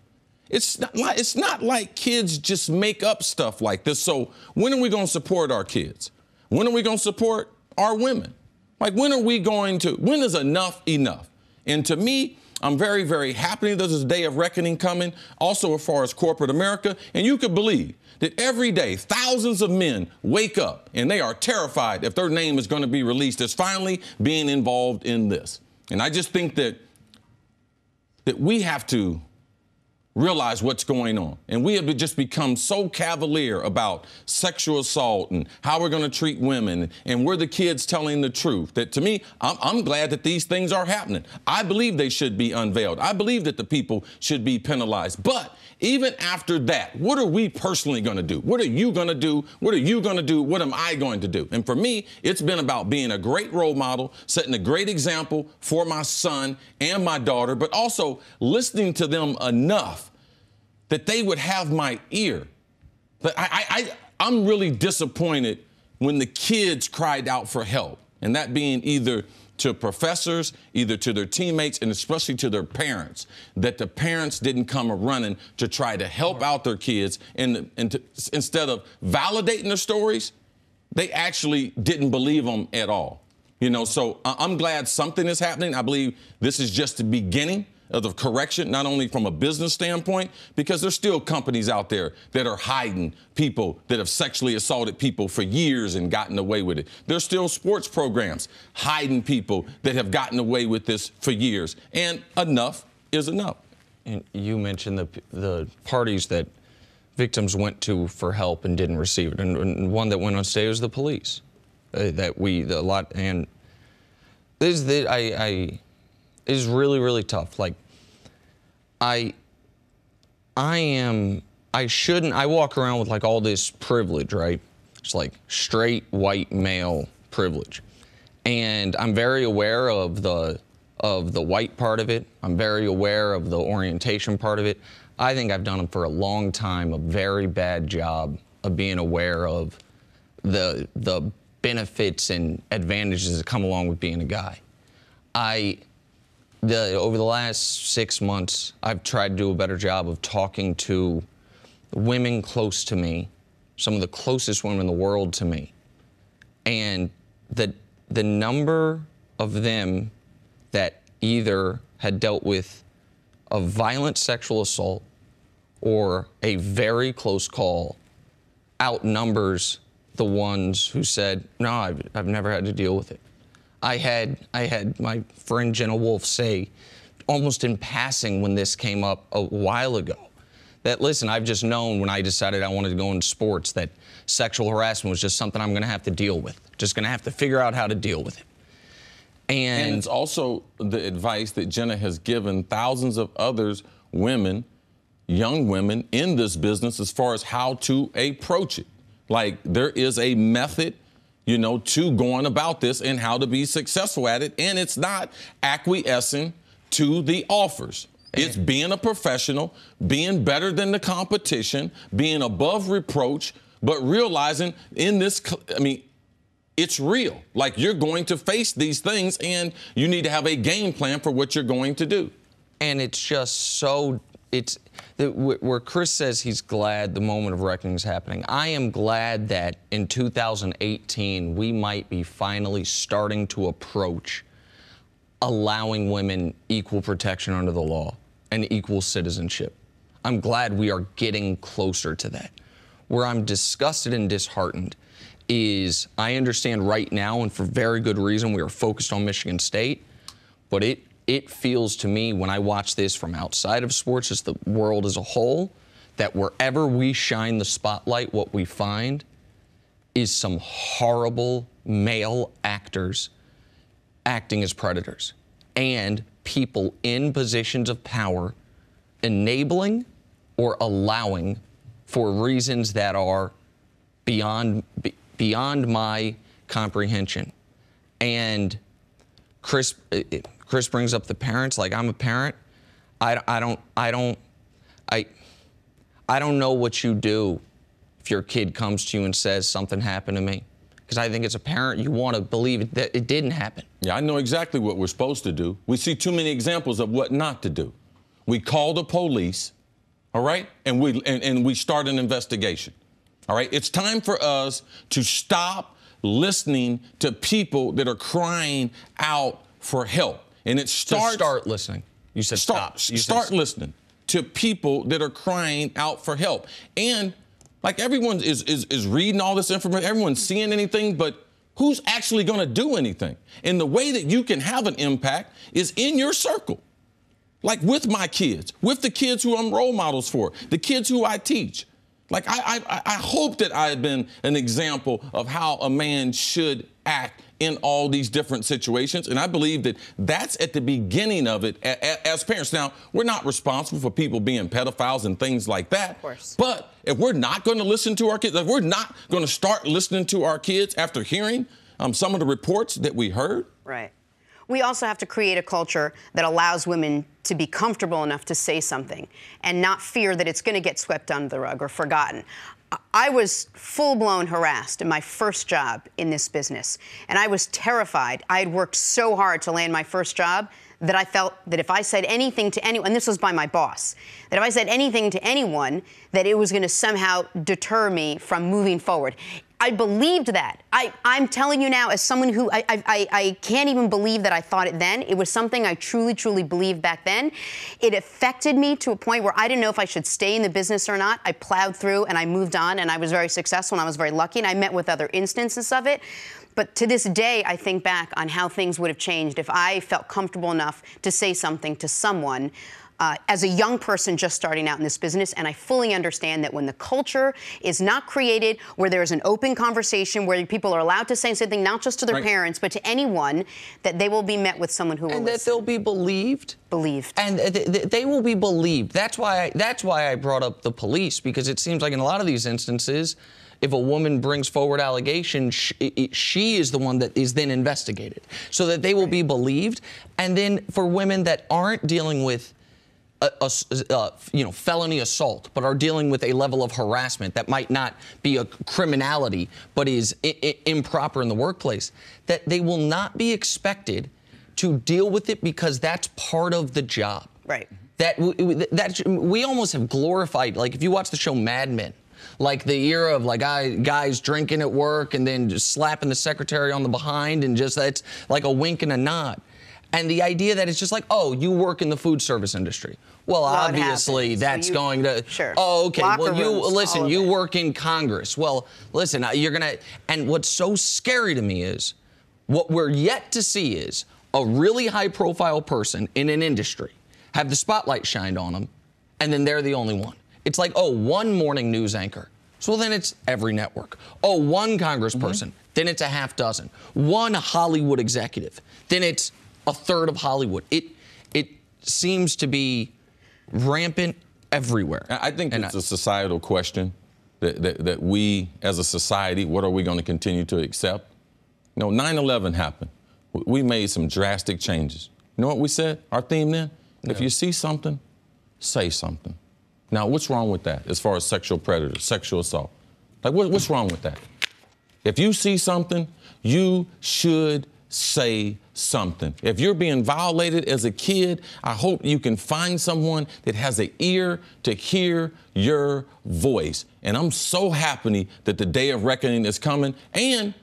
It's not like kids just make up stuff like this. So when are we going to support our kids? When are we going to support our women? When is enough enough? And to me, I'm very, very happy there's a day of reckoning coming, also as far as corporate America. And you could believe that every day thousands of men wake up and they are terrified if their name is going to be released as finally being involved in this. And I just think that we have to realize what's going on. And we have just become so cavalier about sexual assault and how we're going to treat women, and we're the kids telling the truth. That to me, I'm glad that these things are happening. I believe they should be unveiled. I believe that the people should be penalized. But even after that, what are we personally going to do? What are you going to do? What are you going to do? What am I going to do? And for me, it's been about being a great role model, setting a great example for my son and my daughter, but also listening to them enough that they would have my ear. But I'm really disappointed when the kids cried out for help, and that being either to professors, either to their teammates, and especially to their parents, that the parents didn't come running to try to help out their kids, and instead of validating their stories, they actually didn't believe them at all. So I'm glad something is happening. I believe this is just the beginning of the correction, not only from a business standpoint, because there's still companies out there that are hiding people that have sexually assaulted people for years and gotten away with it. There's still sports programs hiding people that have gotten away with this for years. And enough is enough. And you mentioned the parties that victims went to for help and didn't receive it. And one that went on stage was the police. And this is really, really tough. Like, I walk around with like all this privilege, right? It's like straight white male privilege. And I'm very aware of the white part of it. I'm very aware of the orientation part of it. I think I've done for a long time a very bad job of being aware of the benefits and advantages that come along with being a guy. Over the last 6 months, I've tried to do a better job of talking to women close to me, some of the closest women in the world to me. And the number of them that either had dealt with a violent sexual assault or a very close call outnumbers the ones who said, no, I've never had to deal with it. I had my friend Jenna Wolfe say, almost in passing when this came up a while ago, that, listen, I've just known when I decided I wanted to go into sports that sexual harassment was just something I'm going to have to deal with. Just going to have to figure out how to deal with it. And it's also the advice that Jenna has given thousands of others, women, young women in this business, as far as how to approach it. Like, there is a method, you know, to going about this and how to be successful at it. And it's not acquiescing to the offers. It's being a professional, being better than the competition, being above reproach, but realizing in this, I mean, it's real. Like, you're going to face these things and you need to have a game plan for what you're going to do. And it's just so, where Cris says he's glad the moment of reckoning is happening. I am glad that in 2018 we might be finally starting to approach allowing women equal protection under the law and equal citizenship. I'm glad we are getting closer to that. Where I'm disgusted and disheartened is, I understand right now, and for very good reason, we are focused on Michigan State, but it feels to me, when I watch this from outside of sports, as the world as a whole, that wherever we shine the spotlight, what we find is some horrible male actors acting as predators, and people in positions of power enabling or allowing for reasons that are beyond my comprehension. And Cris brings up the parents. Like, I'm a parent. I don't know what you do if your kid comes to you and says something happened to me. Because I think as a parent, you want to believe that it didn't happen. Yeah, I know exactly what we're supposed to do. We see too many examples of what not to do. We call the police, all right, and we start an investigation, all right? It's time for us to stop listening to people that are crying out for help. And it starts... Start listening. You said stop. Start listening to people that are crying out for help. And like, everyone is reading all this information, everyone's seeing anything, but who's actually going to do anything? And the way that you can have an impact is in your circle. Like, with my kids, with the kids who I'm role models for, the kids who I teach. Like, I hope that I've been an example of how a man should act in all these different situations. And I believe that that's at the beginning of it as parents. Now, we're not responsible for people being pedophiles and things like that. Of course. But if we're not going to listen to our kids, if we're not going to start listening to our kids after hearing some of the reports that we heard. Right. We also have to create a culture that allows women to be comfortable enough to say something and not fear that it's going to get swept under the rug or forgotten. I was full-blown harassed in my first job in this business, and I was terrified. I had worked so hard to land my first job that I felt that if I said anything to anyone, and this was by my boss, that if I said anything to anyone, that it was going to somehow deter me from moving forward. I believed that. I'm telling you now, as someone who I can't even believe that I thought it then. It was something I truly, truly believed back then. It affected me to a point where I didn't know if I should stay in the business or not. I plowed through and I moved on, and I was very successful, and I was very lucky, and I met with other instances of it. But to this day, I think back on how things would have changed if I felt comfortable enough to say something to someone as a young person just starting out in this business. And I fully understand that when the culture is not created, where there's an open conversation, where people are allowed to say something not just to their parents, but to anyone, that they will be met with someone who will listen. And that they'll be believed. And they will be believed. That's why I brought up the police, because it seems like in a lot of these instances, if a woman brings forward allegations, she is the one that is then investigated, so that they will be believed. And then for women that aren't dealing with felony assault, but are dealing with a level of harassment that might not be a criminality, but is improper in the workplace, that they will not be expected to deal with it because that's part of the job. Right. That we almost have glorified, like if you watch the show Mad Men, like the era of like guys drinking at work and then just slapping the secretary on the behind, and just that's like a wink and a nod. And the idea that it's just like, oh, you work in the food service industry. Well, obviously that's so going to. Sure. Oh, okay. Locker well, rooms, you work in Congress. Well, listen, you're gonna. And what's so scary to me is what we're yet to see is a really high-profile person in an industry have the spotlight shined on them, and then they're the only one. It's like, oh, one morning news anchor. So then it's every network. Oh, one congressperson. Then it's a half dozen. One Hollywood executive. Then it's a third of Hollywood. It seems to be rampant everywhere. I think it's a societal question that we, as a society, what are we going to continue to accept? You know, 9/11 happened. We made some drastic changes. You know what we said? Our theme then? If you see something, say something. Now, what's wrong with that as far as sexual predators, sexual assault? Like, what's wrong with that? If you see something, you should say something. If you're being violated as a kid, I hope you can find someone that has an ear to hear your voice. And I'm so happy that the day of reckoning is coming. And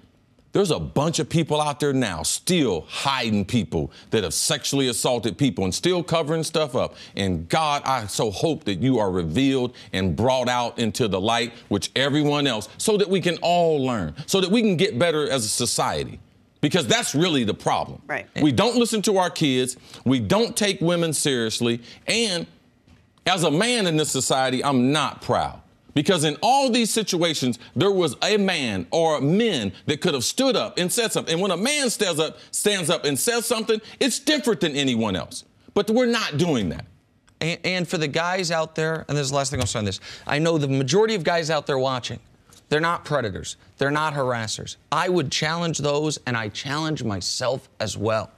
there's a bunch of people out there now still hiding people that have sexually assaulted people and still covering stuff up. And God, I so hope that you are revealed and brought out into the light, which everyone else, so that we can all learn, so that we can get better as a society. Because that's really the problem. Right. We don't listen to our kids. We don't take women seriously. And as a man in this society, I'm not proud. Because in all these situations, there was a man or men that could have stood up and said something. And when a man stands up and says something, it's different than anyone else. But we're not doing that. And for the guys out there, and this is the last thing I'll say on this, I know the majority of guys out there watching, they're not predators. They're not harassers. I would challenge those, and I challenge myself as well.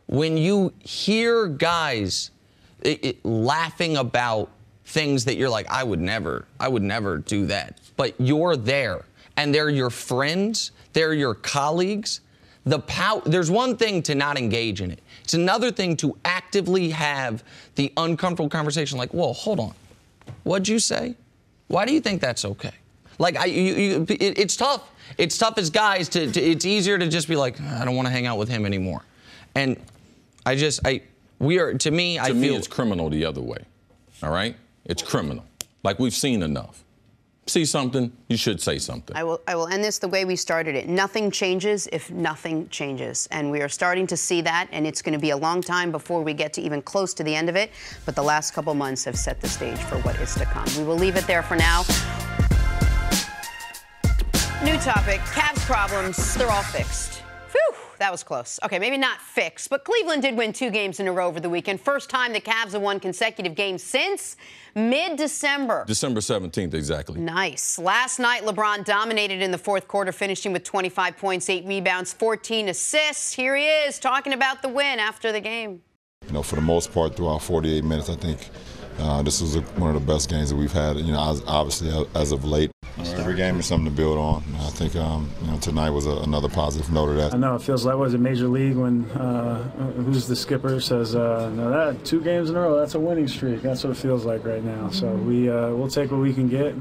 When you hear guys laughing about things that you're like, I would never do that. But you're there, and they're your friends, they're your colleagues. There's one thing to not engage in it. It's another thing to actively have the uncomfortable conversation like, whoa, hold on. What'd you say? Why do you think that's okay? Like, it's tough. It's tough as guys it's easier to just be like, I don't want to hang out with him anymore. And to me, it's criminal the other way. All right? It's criminal. Like, we've seen enough. See something, you should say something. I will end this the way we started it. Nothing changes if nothing changes. And we are starting to see that, and it's going to be a long time before we get to even close to the end of it. But the last couple months have set the stage for what is to come. We will leave it there for now. New topic, Cavs problems, they're all fixed. Phew, that was close. Okay, maybe not fixed, but Cleveland did win 2 games in a row over the weekend. First time the Cavs have won consecutive games since mid-December. December 17th, exactly. Nice. Last night, LeBron dominated in the fourth quarter, finishing with 25 points, 8 rebounds, 14 assists. Here he is talking about the win after the game. You know, for the most part, throughout 48 minutes, I think this was one of the best games that we've had, you know, obviously as of late. Every game is something to build on. I think tonight was another positive note of that. I know it feels like a major league when who's the skipper says, no, that 2 games in a row, that's a winning streak. That's what it feels like right now. So we'll take what we can get.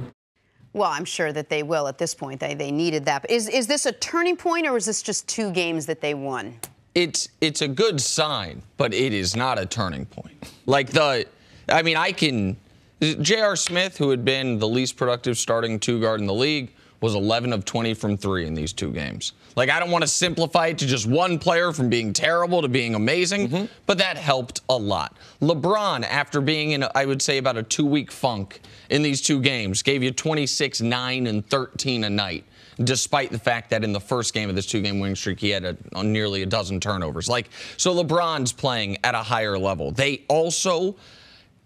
Well, I'm sure that they will at this point. They needed that. But is this a turning point, or is this just 2 games that they won? It's a good sign, but it is not a turning point. J.R. Smith, who had been the least productive starting 2-guard in the league, was 11 of 20 from 3 in these 2 games. I don't want to simplify it to just one player from being terrible to being amazing, but that helped a lot. LeBron, after being in, I would say, about a 2-week funk in these 2 games, gave you 26, 9, and 13 a night, despite the fact that in the first game of this 2-game winning streak, he had nearly a dozen turnovers. So LeBron's playing at a higher level. They also,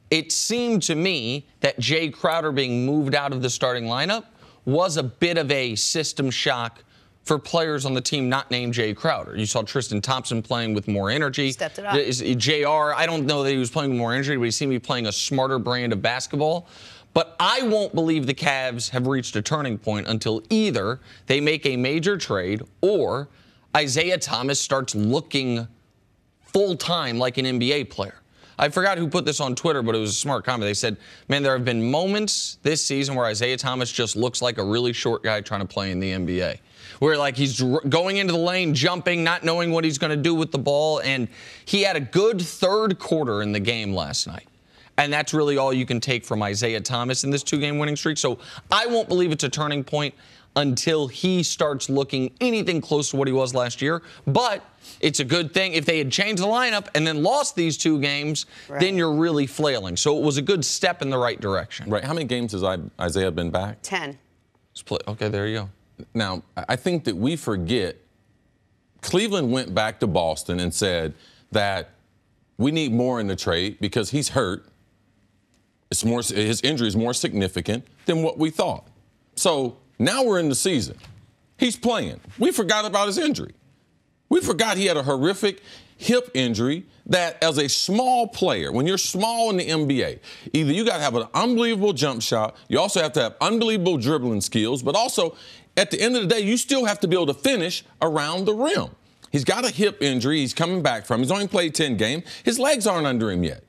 it seemed to me that Jay Crowder being moved out of the starting lineup was a bit of a system shock for players on the team not named Jay Crowder. You saw Tristan Thompson playing with more energy. Stepped it up. JR, I don't know that he was playing with more energy, but he seemed to be playing a smarter brand of basketball. But I won't believe the Cavs have reached a turning point until either they make a major trade or Isiah Thomas starts looking full-time like an NBA player. I forgot who put this on Twitter, but it was a smart comment. They said, man, there have been moments this season where Isiah Thomas just looks like a really short guy trying to play in the NBA. Where he's going into the lane, jumping, not knowing what he's going to do with the ball. And he had a good 3rd quarter in the game last night. And that's really all you can take from Isiah Thomas in this 2-game winning streak. So I won't believe it's a turning point until he starts looking anything close to what he was last year. But it's a good thing. If they had changed the lineup and then lost these 2 games, then you're really flailing. So it was a good step in the right direction. Right. How many games has Isiah been back? 10. Okay, there you go. Now, I think that we forget Cleveland went back to Boston and said that we need more in the trade because he's hurt. His injury is more significant than what we thought. So now we're in the season. He's playing. We forgot about his injury. We forgot he had a horrific hip injury that as a small player, when you're small in the NBA, either you got to have an unbelievable jump shot, you also have to have unbelievable dribbling skills, but also at the end of the day, you still have to be able to finish around the rim. He's got a hip injury he's coming back from. He's only played 10 games. His legs aren't under him yet.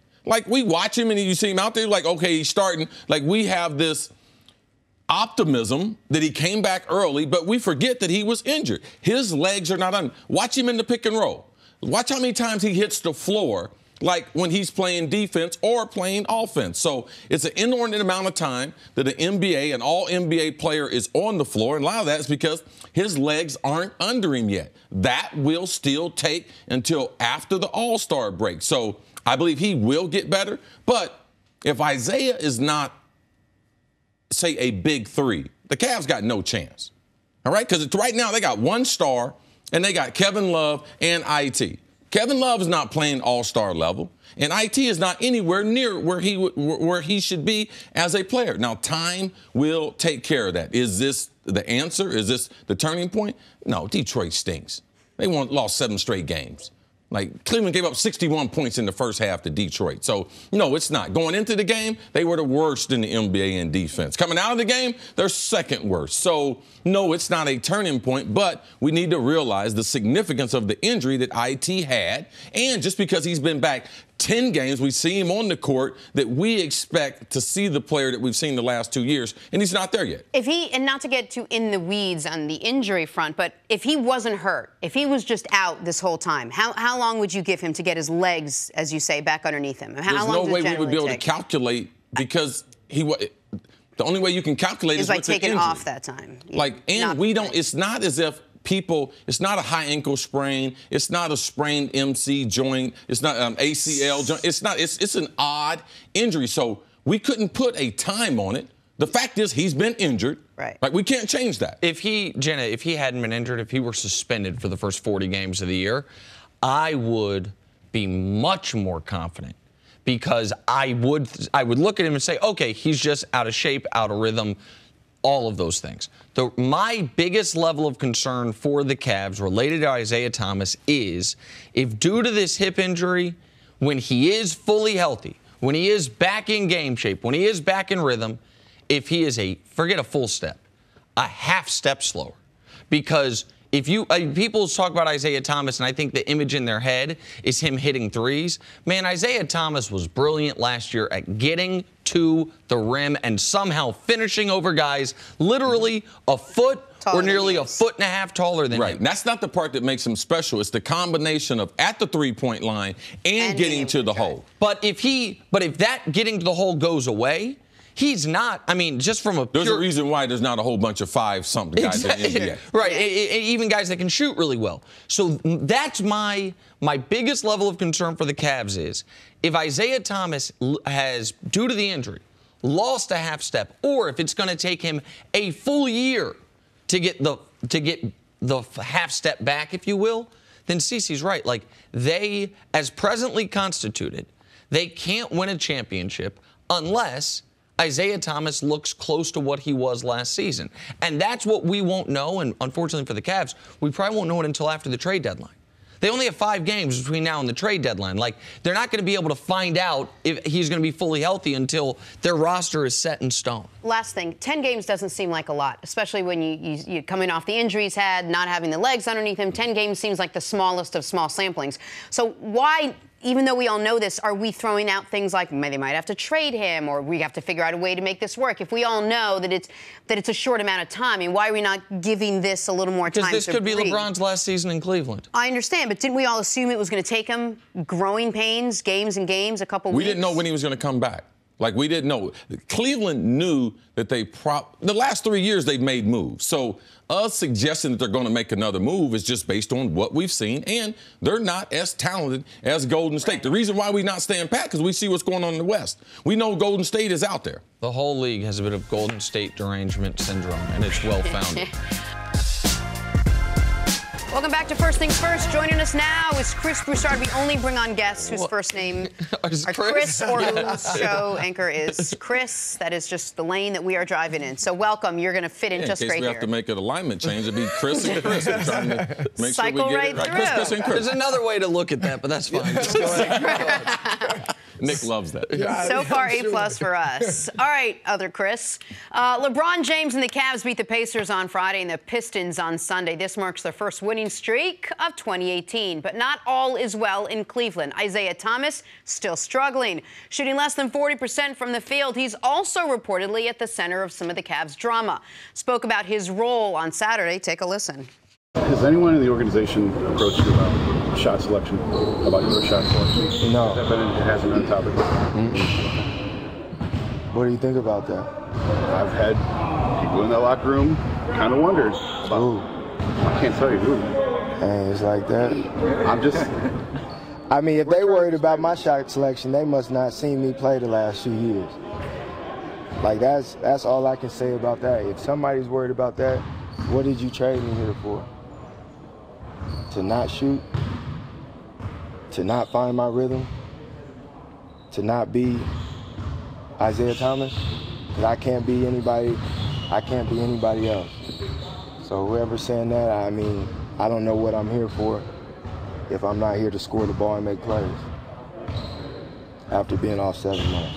We watch him and you see him out there okay, he's starting. We have this optimism that he came back early, but we forget that he was injured. His legs are not under. Watch him in the pick and roll. Watch how many times he hits the floor when he's playing defense or playing offense. So it's an inordinate amount of time that an NBA, an all-NBA player is on the floor, and a lot of that is because his legs aren't under him yet. That will still take until after the All-Star break. So I believe he will get better. But if Isiah is not, say, a big 3, the Cavs got no chance. All right? Because right now they got 1 star, and they got Kevin Love and IT. Kevin Love is not playing all-star level, and IT is not anywhere near where he should be as a player. Now, time will take care of that. Is this the answer? Is this the turning point? No, Detroit stinks. They lost 7 straight games. Cleveland gave up 61 points in the first half to Detroit. So, no, it's not. Going into the game, they were the worst in the NBA in defense. Coming out of the game, they're 2nd worst. So, no, it's not a turning point, but we need to realize the significance of the injury that IT had. And just because he's been back 10 games, we see him on the court, that we expect to see the player that we've seen the last 2 years, and he's not there yet. And not to get too in the weeds on the injury front, but if he wasn't hurt, if he was just out this whole time, how long would you give him to get his legs, as you say, back underneath him? There's no way we would be able to calculate because the only way you can calculate is by with the taking injury. off that time. It's not as if it's not a high ankle sprain. It's not a sprained MC joint. It's not ACL joint. It's an odd injury. So we couldn't put a time on it. The fact is he's been injured. Right. We can't change that. If he hadn't been injured, if he were suspended for the first 40 games of the year, I would be much more confident because I would look at him and say, okay, he's just out of shape, out of rhythm, all of those things. My biggest level of concern for the Cavs related to Isiah Thomas is if due to this hip injury, when he is fully healthy, when he is back in game shape, when he is back in rhythm, if he is forget a full step, a half step slower. Because If you people talk about Isiah Thomas, and I think the image in their head is him hitting threes. Man, Isiah Thomas was brilliant last year at getting to the rim and somehow finishing over guys literally a foot or nearly a foot and a half taller than him. Right. And that's not the part that makes him special. It's the combination of at the three-point line and getting to the hole. But if that getting to the hole goes away, he's not, I mean, just from a There's a reason why there's not a whole bunch of 5-something guys in the NBA. Right, even guys that can shoot really well. So that's my biggest level of concern for the Cavs is if Isiah Thomas has, due to the injury, lost a half step, or if it's going to take him a full year to get the half step back, if you will, then Cece's right. Like, they, as presently constituted, they can't win a championship unless Isiah Thomas looks close to what he was last season. And that's what we won't know, and unfortunately for the Cavs, we probably won't know it until after the trade deadline. They only have 5 games between now and the trade deadline. Like, they're not going to be able to find out if he's going to be fully healthy until their roster is set in stone. Last thing, 10 games doesn't seem like a lot, especially when you're coming off the injury he's had, not having the legs underneath him. 10 games seems like the smallest of small samplings. So why, even though we all know this, are we throwing out things like they might have to trade him or we have to figure out a way to make this work? If we all know that it's a short amount of time, I mean, why are we not giving this a little more time to Because this could be breathe? LeBron's last season in Cleveland. I understand, but didn't we all assume it was going to take him growing pains, games and games, a couple weeks? We didn't know when he was going to come back. Like, we didn't know. Cleveland knew that the last 3 years they've made moves. So us suggesting that they're going to make another move is just based on what we've seen, and they're not as talented as Golden State. Right. The reason why we're not staying pat because we see what's going on in the West. We know Golden State is out there. The whole league has a bit of Golden State derangement syndrome, and it's well-founded. Welcome back to First Things First. Joining us now is Cris Broussard. We only bring on guests whose first name are Cris or whose show anchor is Cris. That is just the lane that we are driving in. So welcome. You're going to fit in just right here. In case we have to make an alignment change, it'd be Cris and Cris. We're trying to make Cycle sure we get it right. Cris and Cris. There's another way to look at that, but that's fine. Just go ahead. Nick loves that. So far, A+ for us. All right, other Cris. LeBron James and the Cavs beat the Pacers on Friday and the Pistons on Sunday. This marks their first winning streak of 2018. But not all is well in Cleveland. Isiah Thomas still struggling. Shooting less than 40% from the field, he's also reportedly at the center of some of the Cavs' drama. Spoke about his role on Saturday. Take a listen. Has anyone in the organization approached you about shot selection, about your shot selection? No. It hasn't been a topic. What do you think about that? I've had people in that locker room kind of wondered about. Ooh. I can't tell you who. And it's like that. I'm just. I mean, if they worried about my shot selection, they must not seen me play the last few years. Like, that's all I can say about that. If somebody's worried about that, what did you trade me here for? To not shoot, to not find my rhythm, to not be Isiah Thomas, because I can't be anybody else. So whoever's saying that, I mean, I don't know what I'm here for if I'm not here to score the ball and make plays after being off 7 months.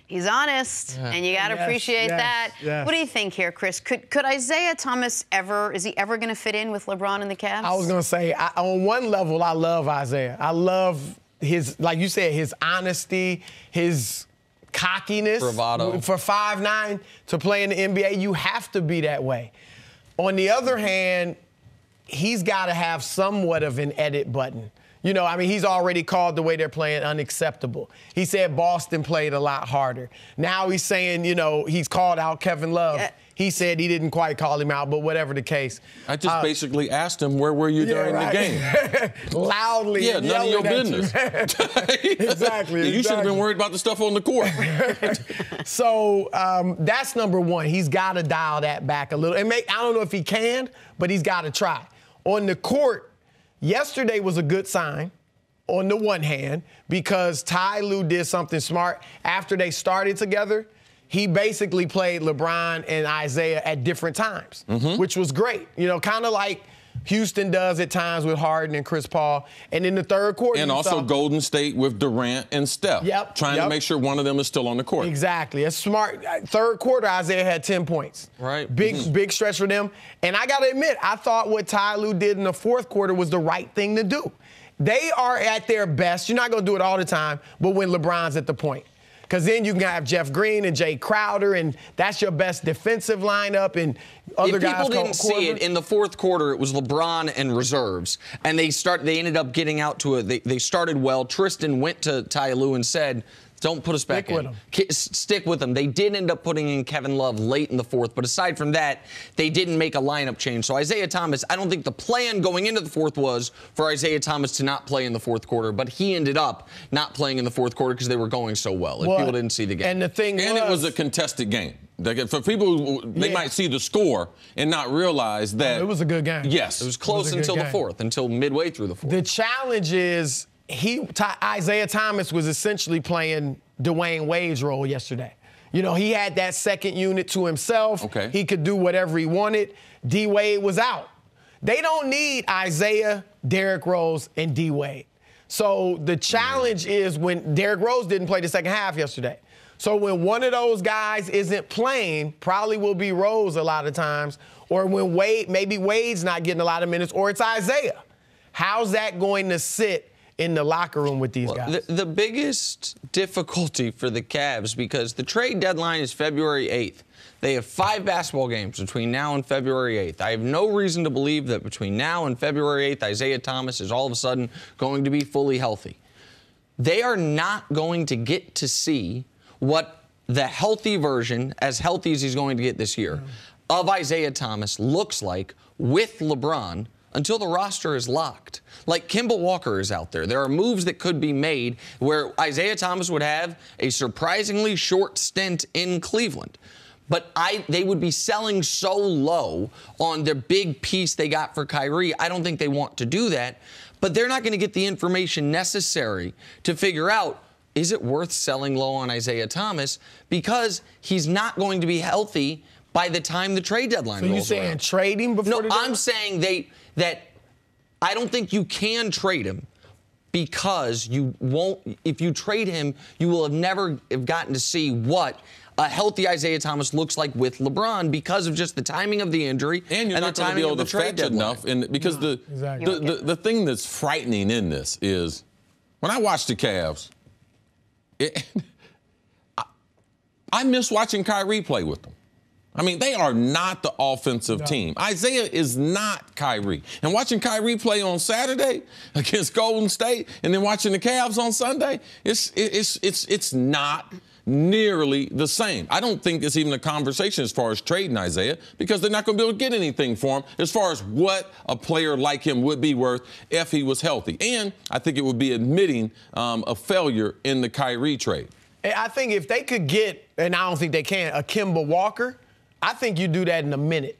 He's honest, and you got to appreciate that. Yes. What do you think here, Cris? Could Isiah Thomas is he ever going to fit in with LeBron and the Cavs? I was going to say, on one level, I love Isiah. I love his, like you said, his honesty, his cockiness. Bravado. For 5'9" to play in the NBA, you have to be that way. On the other hand, he's got to have somewhat of an edit button. You know, I mean, he's already called the way they're playing unacceptable. He said Boston played a lot harder. Now he's saying, you know, he's called out Kevin Love. He said he didn't quite call him out, but whatever the case. I just basically asked him, where were you during the game? Loudly. Yeah, none of your business. Exactly. You should have been worried about the stuff on the court. So that's number one. He's got to dial that back a little. I don't know if he can, but he's got to try. On the court, yesterday was a good sign on the one hand because Ty Lue did something smart. After they started together, he basically played LeBron and Isiah at different times, which was great. You know, kind of like Houston does at times with Harden and Chris Paul. And in the third quarter, and also Golden State with Durant and Steph. Trying to make sure one of them is still on the court. Exactly. It's smart. Third quarter, Isiah had 10 points. Right. Big stretch for them. And I got to admit, I thought what Ty Lue did in the fourth quarter was the right thing to do. They are at their best. You're not going to do it all the time, but when LeBron's at the point. Because then you can have Jeff Green and Jay Crowder, and that's your best defensive lineup, and other guys. If people didn't see it, in the fourth quarter, it was LeBron and reserves. And they ended up getting out to it. They started well. Tristan went to Ty Lue and said, don't put us back in. Stick with them. They did end up putting in Kevin Love late in the fourth, but aside from that, they didn't make a lineup change. So Isiah Thomas, I don't think the plan going into the fourth was for Isiah Thomas to not play in the fourth quarter, but he ended up not playing in the fourth quarter because they were going so well. If people didn't see the game. And the thing it was a contested game. For people, they might see the score and not realize that. It was a good game. Yes. It was close until the fourth, until midway through the fourth. The challenge is Isiah Thomas was essentially playing Dwayne Wade's role yesterday. You know, he had that second unit to himself. Okay. He could do whatever he wanted. D. Wade was out. They don't need Isiah, Derrick Rose, and D. Wade. So the challenge is when Derrick Rose didn't play the second half yesterday. So when one of those guys isn't playing, probably will be Rose a lot of times, or when maybe Wade's not getting a lot of minutes, or it's Isiah. How's that going to sit in the locker room with these guys? The biggest difficulty for the Cavs, because the trade deadline is February 8th. They have 5 basketball games between now and February 8th. I have no reason to believe that between now and February 8th, Isiah Thomas is all of a sudden going to be fully healthy. They are not going to get to see what the healthy version, as healthy as he's going to get this year, of Isiah Thomas looks like with LeBron until the roster is locked. Like Kemba Walker is out there. There are moves that could be made where Isiah Thomas would have a surprisingly short stint in Cleveland. But they would be selling so low on their big piece they got for Kyrie. I don't think they want to do that. But they're not going to get the information necessary to figure out, is it worth selling low on Isiah Thomas? Because he's not going to be healthy by the time the trade deadline rolls around. So you're saying trade him before the deadline? I'm saying that I don't think you can trade him because you won't. If you trade him, you will have never have gotten to see what a healthy Isiah Thomas looks like with LeBron because of just the timing of the injury and you're not going to be able to fetch enough. And because the thing that's frightening in this is when I watch the Cavs, I miss watching Kyrie play with them. I mean, they are not the offensive team. Isiah is not Kyrie. And watching Kyrie play on Saturday against Golden State and then watching the Cavs on Sunday, it's not nearly the same. I don't think it's even a conversation as far as trading Isiah because they're not going to be able to get anything for him as far as what a player like him would be worth if he was healthy. And I think it would be admitting a failure in the Kyrie trade. I think if they could get, and I don't think they can, a Kemba Walker, I think you do that in a minute.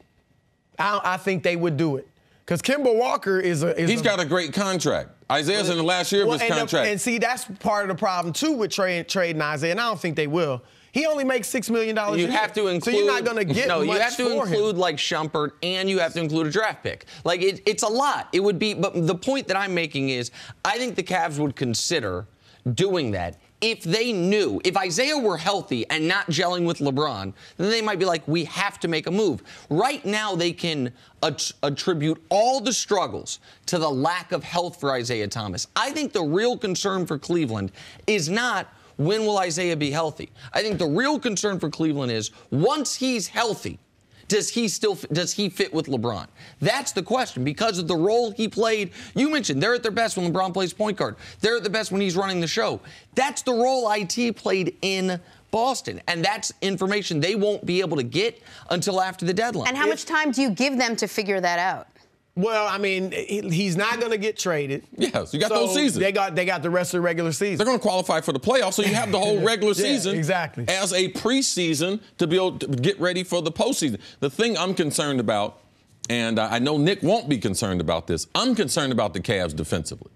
I think they would do it. Because Kemba Walker he's got a great contract. Isiah's in the last year of his contract. And see, that's part of the problem, too, with trading Isiah, and I don't think they will. He only makes $6 million a year. You have to include. So you're not going to get much you have to for include him. like Shumpert, and you have to include a draft pick. Like it's a lot. It would be. But the point that I'm making is, I think the Cavs would consider doing that if they knew, if Isiah were healthy and not gelling with LeBron, then they might be like, we have to make a move. Right now, they can attribute all the struggles to the lack of health for Isiah Thomas. I think the real concern for Cleveland is not when will Isiah be healthy. I think the real concern for Cleveland is once he's healthy, does he fit with LeBron? That's the question because of the role he played. You mentioned they're at their best when LeBron plays point guard. They're at the best when he's running the show. That's the role IT played in Boston, and that's information they won't be able to get until after the deadline. And how much time do you give them to figure that out? Well, I mean, he's not going to get traded. Yes, you got the whole season. They got the rest of the regular season. They're going to qualify for the playoffs, so you have the whole regular season exactly as a preseason to be able to get ready for the postseason. The thing I'm concerned about, and I know Nick won't be concerned about this, I'm concerned about the Cavs defensively.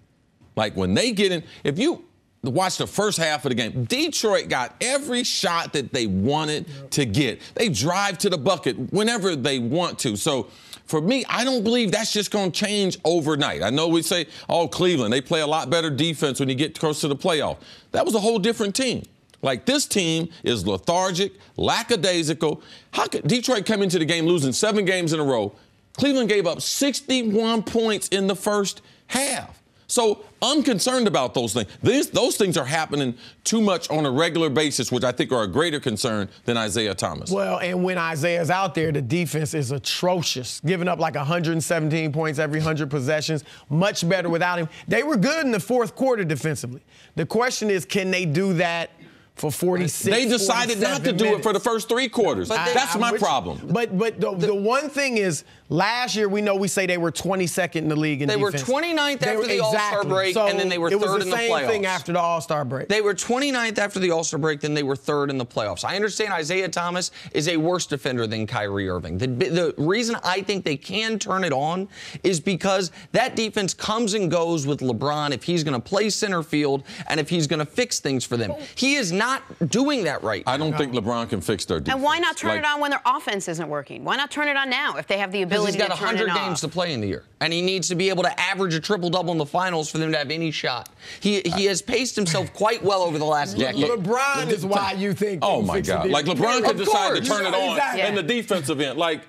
Like when they get in, if you watch the first half of the game. Detroit got every shot that they wanted to get. They drive to the bucket whenever they want to. So for me, I don't believe that's just going to change overnight. I know we say, oh, Cleveland, they play a lot better defense when you get close to the playoff. That was a whole different team. Like, this team is lethargic, lackadaisical. How could Detroit come into the game losing 7 games in a row? Cleveland gave up 61 points in the first half. So I'm concerned about those things. Those things are happening too much on a regular basis, which I think are a greater concern than Isiah Thomas. Well, and when Isaiah's out there, the defense is atrocious, giving up like 117 points every 100 possessions. Much better without him. They were good in the fourth quarter defensively. The question is, can they do that for 46, They decided not to do minutes. it for the first 3 quarters. That's my problem. But the one thing is, last year we say they were 22nd in the league in defense. They were 29th after the All-Star break, so and then they were third in the playoffs. It was the same thing after the All-Star break. They were 29th after the All-Star break, then they were third in the playoffs. I understand Isiah Thomas is a worse defender than Kyrie Irving. The reason I think they can turn it on is because that defense comes and goes with LeBron if he's going to play center field and if he's going to fix things for them. He is not doing that right now. I don't think LeBron can fix their defense. And why not turn it on when their offense isn't working? Why not turn it on now if they have the ability to turn it off? He's got 100 games to play in the year, and he needs to be able to average a triple-double in the finals for them to have any shot. He has paced himself quite well over the last decade. LeBron is why you think. Oh, my God. Like, LeBron could decide to turn it on in the defensive end. Like,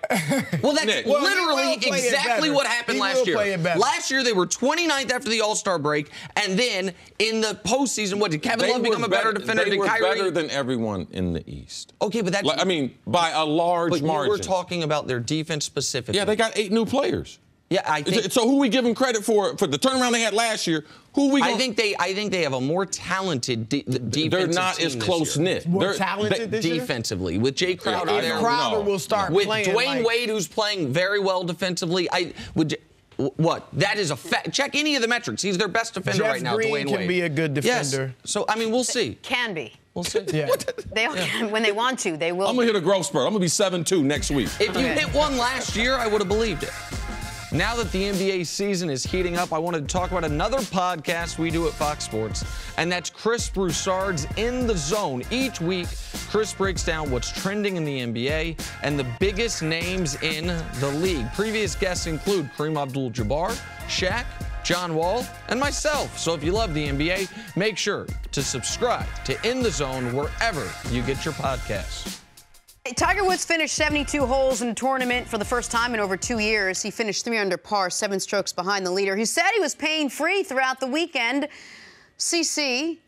well, that's literally exactly what happened last year. Last year, they were 29th after the All-Star break, and then in the postseason, what, did Kevin Love become a better defender than Kyrie? They were better than everyone in the East. Okay, but that's... I mean, by a large margin. But we're talking about their defense specifically. Yeah, they got 8 new players. Yeah, I think... So who we give them credit for the turnaround they had last year? Who we? I think they have a more talented defensive They're not team as close-knit. More talented this year? Defensively. With Jay Crowder there. Crowder will start with playing. With Dwayne like... Wade, who's playing very well defensively. What? That is a fact. Check any of the metrics. He's their best defender right now, Green Dwayne Wade. can be a good defender. Yes. So, I mean, we'll see. Can be. We'll see. Yeah. They all can, when they want to, they will. I'm going to hit a growth spurt. I'm going to be 7'2" next week. If you hit one last year, I would have believed it. Now that the NBA season is heating up, I wanted to talk about another podcast we do at Fox Sports, and that's Cris Broussard's In the Zone. Each week, Cris breaks down what's trending in the NBA and the biggest names in the league. Previous guests include Kareem Abdul-Jabbar, Shaq, John Wall, and myself. So if you love the NBA, make sure to subscribe to In the Zone wherever you get your podcasts. Tiger Woods finished 72 holes in the tournament for the first time in over 2 years. He finished 3 under par, 7 strokes behind the leader. He said he was pain-free throughout the weekend. CC,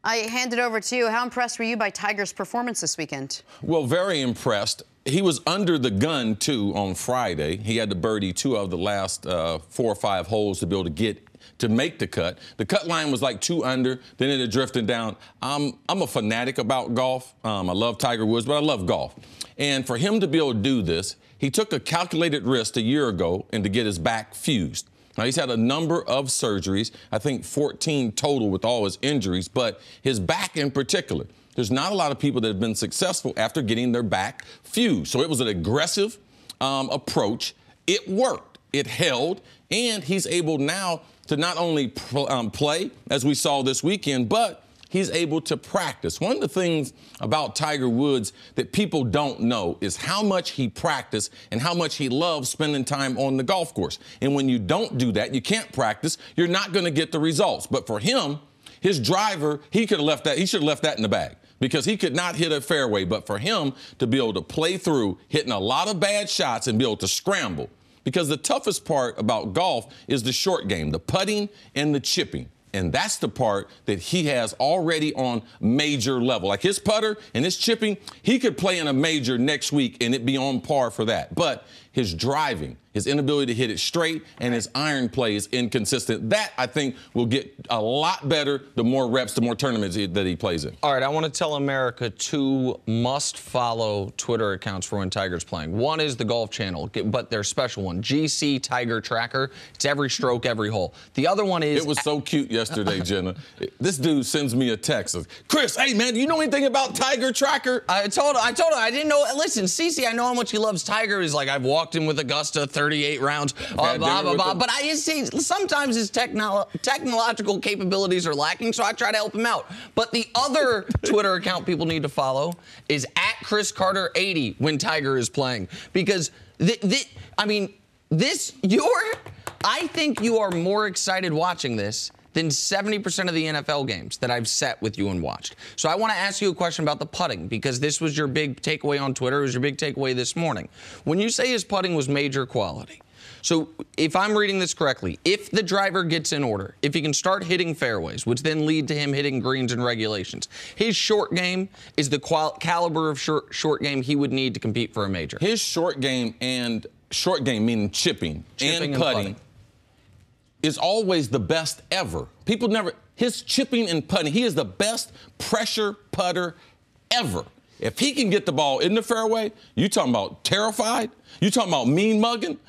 I hand it over to you. How impressed were you by Tiger's performance this weekend? Well, very impressed. He was under the gun, too, on Friday. He had to birdie 2 of the last 4 or 5 holes to be able to make the cut. The cut line was like 2 under, then it had drifted down. I'm a fanatic about golf. I love Tiger Woods, but I love golf. And for him to be able to do this, he took a calculated risk a year ago and to get his back fused. Now, he's had a number of surgeries, I think 14 total with all his injuries, but his back in particular, there's not a lot of people that have been successful after getting their back fused. So it was an aggressive approach. It worked. It held, and he's able now to not only play, as we saw this weekend, but he's able to practice. One of the things about Tiger Woods that people don't know is how much he practiced and how much he loves spending time on the golf course. And when you don't do that, you can't practice, you're not going to get the results. But for him, his driver, he should have left that in the bag because he could not hit a fairway. But for him to be able to play through hitting a lot of bad shots and be able to scramble, because the toughest part about golf is the short game, the putting and the chipping. And that's the part that he has already on major level. Like his putter and his chipping, he could play in a major next week and it be on par for that. But his driving, his inability to hit it straight, and his iron play is inconsistent. That, I think, will get a lot better the more reps, the more tournaments that he plays in. All right, I want to tell America 2 must-follow Twitter accounts for when Tiger's playing. One is the Golf Channel, but their special one, GC Tiger Tracker. It's every stroke, every hole. The other one is... It was so cute yesterday, Jenna. This dude sends me a text. Cris, hey, man, do you know anything about Tiger Tracker? I told him, I didn't know. Listen, CC, I know how much he loves Tiger. He's like, I've watched walked in with Augusta 38 rounds, blah, blah, blah. But I see sometimes his technological capabilities are lacking, so I try to help him out. But the other Twitter account people need to follow is @ChrisCarter80 when Tiger is playing. Because, I think you are more excited watching this than 70% of the NFL games that I've sat with you and watched. So I want to ask you a question about the putting, because this was your big takeaway on Twitter. It was your big takeaway this morning. When you say his putting was major quality, so if I'm reading this correctly, if the driver gets in order, if he can start hitting fairways, which then lead to him hitting greens and regulations, his short game is the caliber of short game he would need to compete for a major. His short game meaning chipping and putting is always the best ever. People never, his chipping and putting, he is the best pressure putter ever. If he can get the ball in the fairway, you talking about terrified? You talking about mean mugging?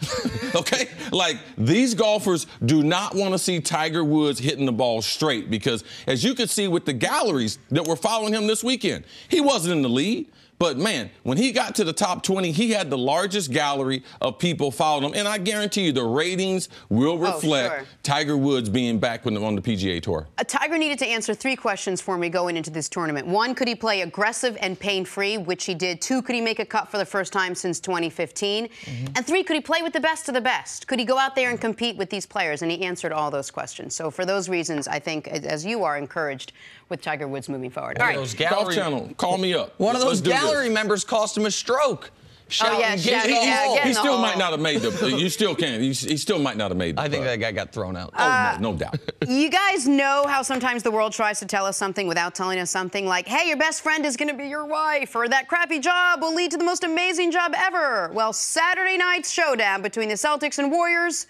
Okay? Like, these golfers do not want to see Tiger Woods hitting the ball straight, because as you could see with the galleries that were following him this weekend, he wasn't in the lead. But, man, when he got to the top 20, he had the largest gallery of people following him. And I guarantee you the ratings will reflect Tiger Woods being back on the PGA Tour. Tiger needed to answer 3 questions for me going into this tournament. 1, could he play aggressive and pain-free, which he did. 2, could he make a cut for the first time since 2015? And 3, could he play with the best of the best? Could he go out there and compete with these players? And he answered all those questions. So for those reasons, I think, as you are, encouraged with Tiger Woods moving forward. All right. Golf Channel, call me up. One of those gallery members cost him a stroke. He still might not have made the. You still can't. He still might not have made the. I think that guy got thrown out. Oh, no doubt. You guys know how sometimes the world tries to tell us something without telling us something, like, hey, your best friend is going to be your wife, or that crappy job will lead to the most amazing job ever. Well, Saturday night's showdown between the Celtics and Warriors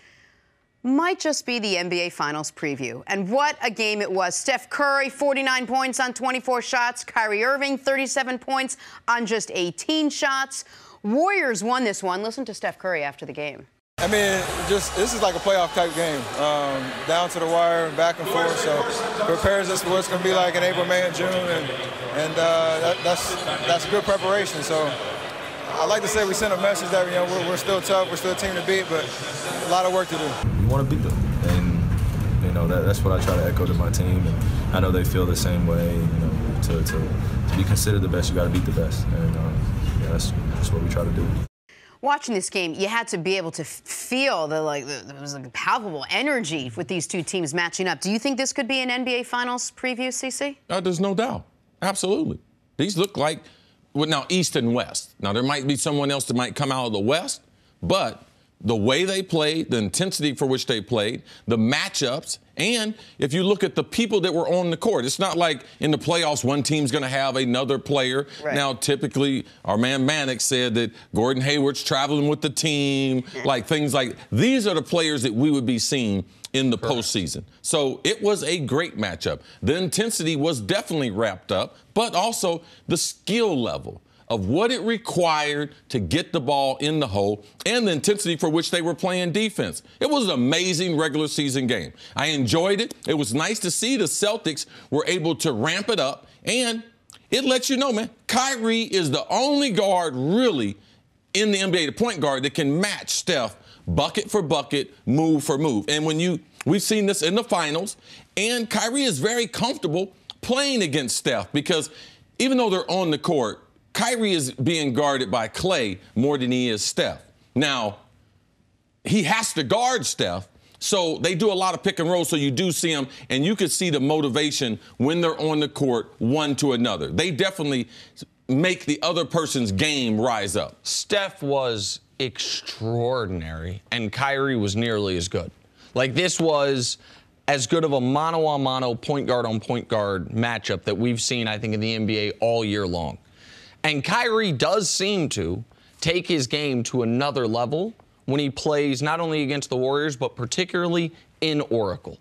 might just be the NBA Finals preview. And what a game it was. Steph Curry, 49 points on 24 shots. Kyrie Irving, 37 points on just 18 shots. Warriors won this one. Listen to Steph Curry after the game. I mean, this is like a playoff type game, down to the wire, back and forth. So it prepares us for what it's going to be like in April, May, and June, and that's good preparation. So I like to say we send a message that we're still tough, we're still a team to beat, but a lot of work to do. You want to beat them, and that's what I try to echo to my team, and I know they feel the same way. To be considered the best, you got to beat the best, and that's what we try to do. Watching this game, you had to be able to feel there was like palpable energy with these two teams matching up. Do you think this could be an NBA Finals preview, CC? There's no doubt. Absolutely. These look like, well, now, East and West. Now, there might be someone else that might come out of the West, but the way they played, the intensity for which they played, the matchups, and if you look at the people that were on the court, it's not like in the playoffs one team's going to have another player. Right. Now, typically, our man Mannix said that Gordon Hayward's traveling with the team, like things like these are the players that we would be seeing in the postseason. So it was a great matchup. The intensity was definitely wrapped up, but also the skill level of what it required to get the ball in the hole and the intensity for which they were playing defense. It was an amazing regular season game. I enjoyed it. It was nice to see the Celtics were able to ramp it up, and it lets you know, man, Kyrie is the only guard really in the NBA, the point guard, that can match Steph bucket for bucket, move for move. And we've seen this in the finals, and Kyrie is very comfortable playing against Steph because even though they're on the court, Kyrie is being guarded by Klay more than he is Steph. Now, he has to guard Steph, so they do a lot of pick and roll, so you do see him, and you can see the motivation when they're on the court one to another. They definitely make the other person's game rise up. Steph was extraordinary, and Kyrie was nearly as good. Like, this was as good of a mano-a-mano, point guard on point guard matchup that we've seen, I think, in the NBA all year long. And Kyrie does seem to take his game to another level when he plays not only against the Warriors, but particularly in Oracle,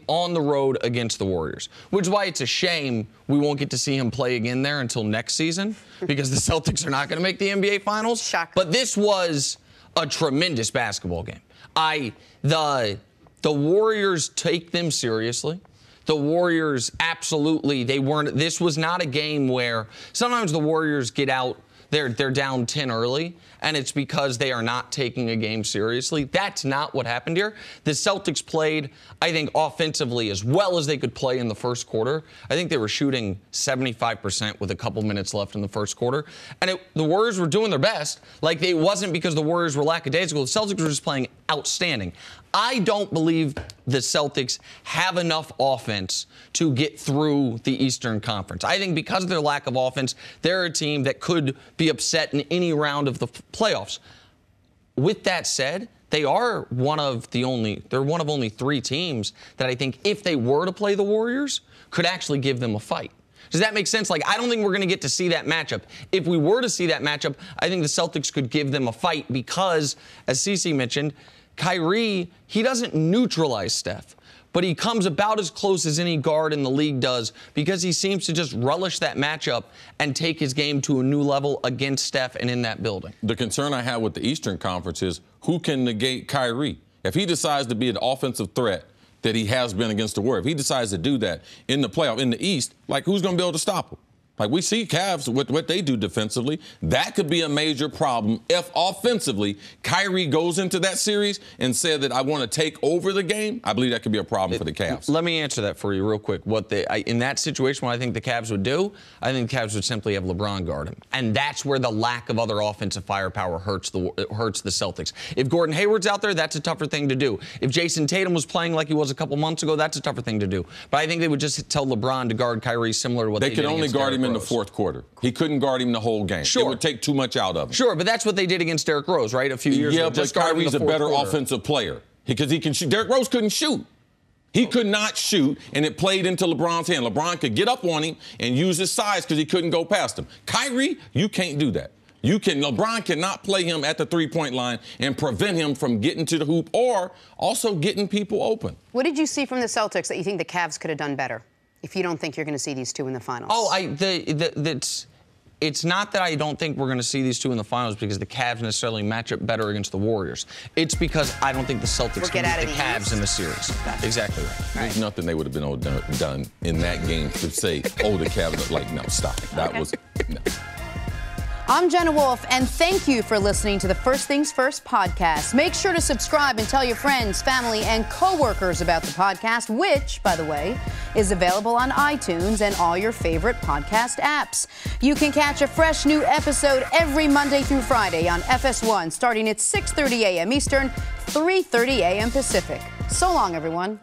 on the road against the Warriors, which is why it's a shame we won't get to see him play again there until next season because the Celtics are not going to make the NBA Finals. Shocker. But this was a tremendous basketball game. The Warriors take them seriously. The Warriors absolutely, this was not a game where sometimes the Warriors get out they're down 10 early, and it's because they are not taking a game seriously. That's not what happened here. The Celtics played, I think, offensively as well as they could play in the first quarter. I think they were shooting 75% with a couple minutes left in the first quarter. And the Warriors were doing their best. Like, it wasn't because the Warriors were lackadaisical. The Celtics were just playing outstanding. I don't believe the Celtics have enough offense to get through the Eastern Conference. I think because of their lack of offense, they're a team that could be upset in any round of the playoffs. With that said, they are one of only 3 teams that I think, if they were to play the Warriors, could actually give them a fight. Does that make sense? Like, I don't think we're going to get to see that matchup. If we were to see that matchup, I think the Celtics could give them a fight because, as Cece mentioned, Kyrie, he doesn't neutralize Steph, but he comes about as close as any guard in the league does because he seems to just relish that matchup and take his game to a new level against Steph and in that building. The concern I have with the Eastern Conference is who can negate Kyrie? If he decides to be an offensive threat that he has been against the Warriors, if he decides to do that in the playoff, in the East, like, who's going to be able to stop him? Like, we see Cavs, what they do defensively. That could be a major problem if offensively Kyrie goes into that series and said that I want to take over the game. I believe that could be a problem for the Cavs. Let me answer that for you real quick. In that situation, what I think the Cavs would do, I think the Cavs would simply have LeBron guard him. And that's where the lack of other offensive firepower hurts the Celtics. If Gordon Hayward's out there, that's a tougher thing to do. If Jason Tatum was playing like he was a couple months ago, that's a tougher thing to do. But I think they would just tell LeBron to guard Kyrie similar to what they did could only guard him in the fourth quarter. He couldn't guard him the whole game. Sure. It would take too much out of him. Sure, but that's what they did against Derrick Rose, right? A few years ago. Yeah, but Kyrie's a better offensive player because he can shoot. Derrick Rose couldn't shoot. He could not shoot, and it played into LeBron's hand. LeBron could get up on him and use his size because he couldn't go past him. Kyrie, you can't do that. LeBron cannot play him at the three-point line and prevent him from getting to the hoop or also getting people open. What did you see from the Celtics that you think the Cavs could have done better if you don't think you're going to see these two in the finals? Oh, it's not that I don't think we're going to see these two in the finals because the Cavs necessarily match up better against the Warriors. It's because I don't think the Celtics can beat the Cavs in the series. Gotcha. Exactly right. There's nothing they would have been done in that game to say, oh, the Cavs, like, no, stop. That was, no. I'm Jenna Wolfe, and thank you for listening to the First Things First podcast. Make sure to subscribe and tell your friends, family, and coworkers about the podcast, which, by the way, is available on iTunes and all your favorite podcast apps. You can catch a fresh new episode every Monday through Friday on FS1, starting at 6:30 a.m. Eastern, 3:30 a.m. Pacific. So long, everyone.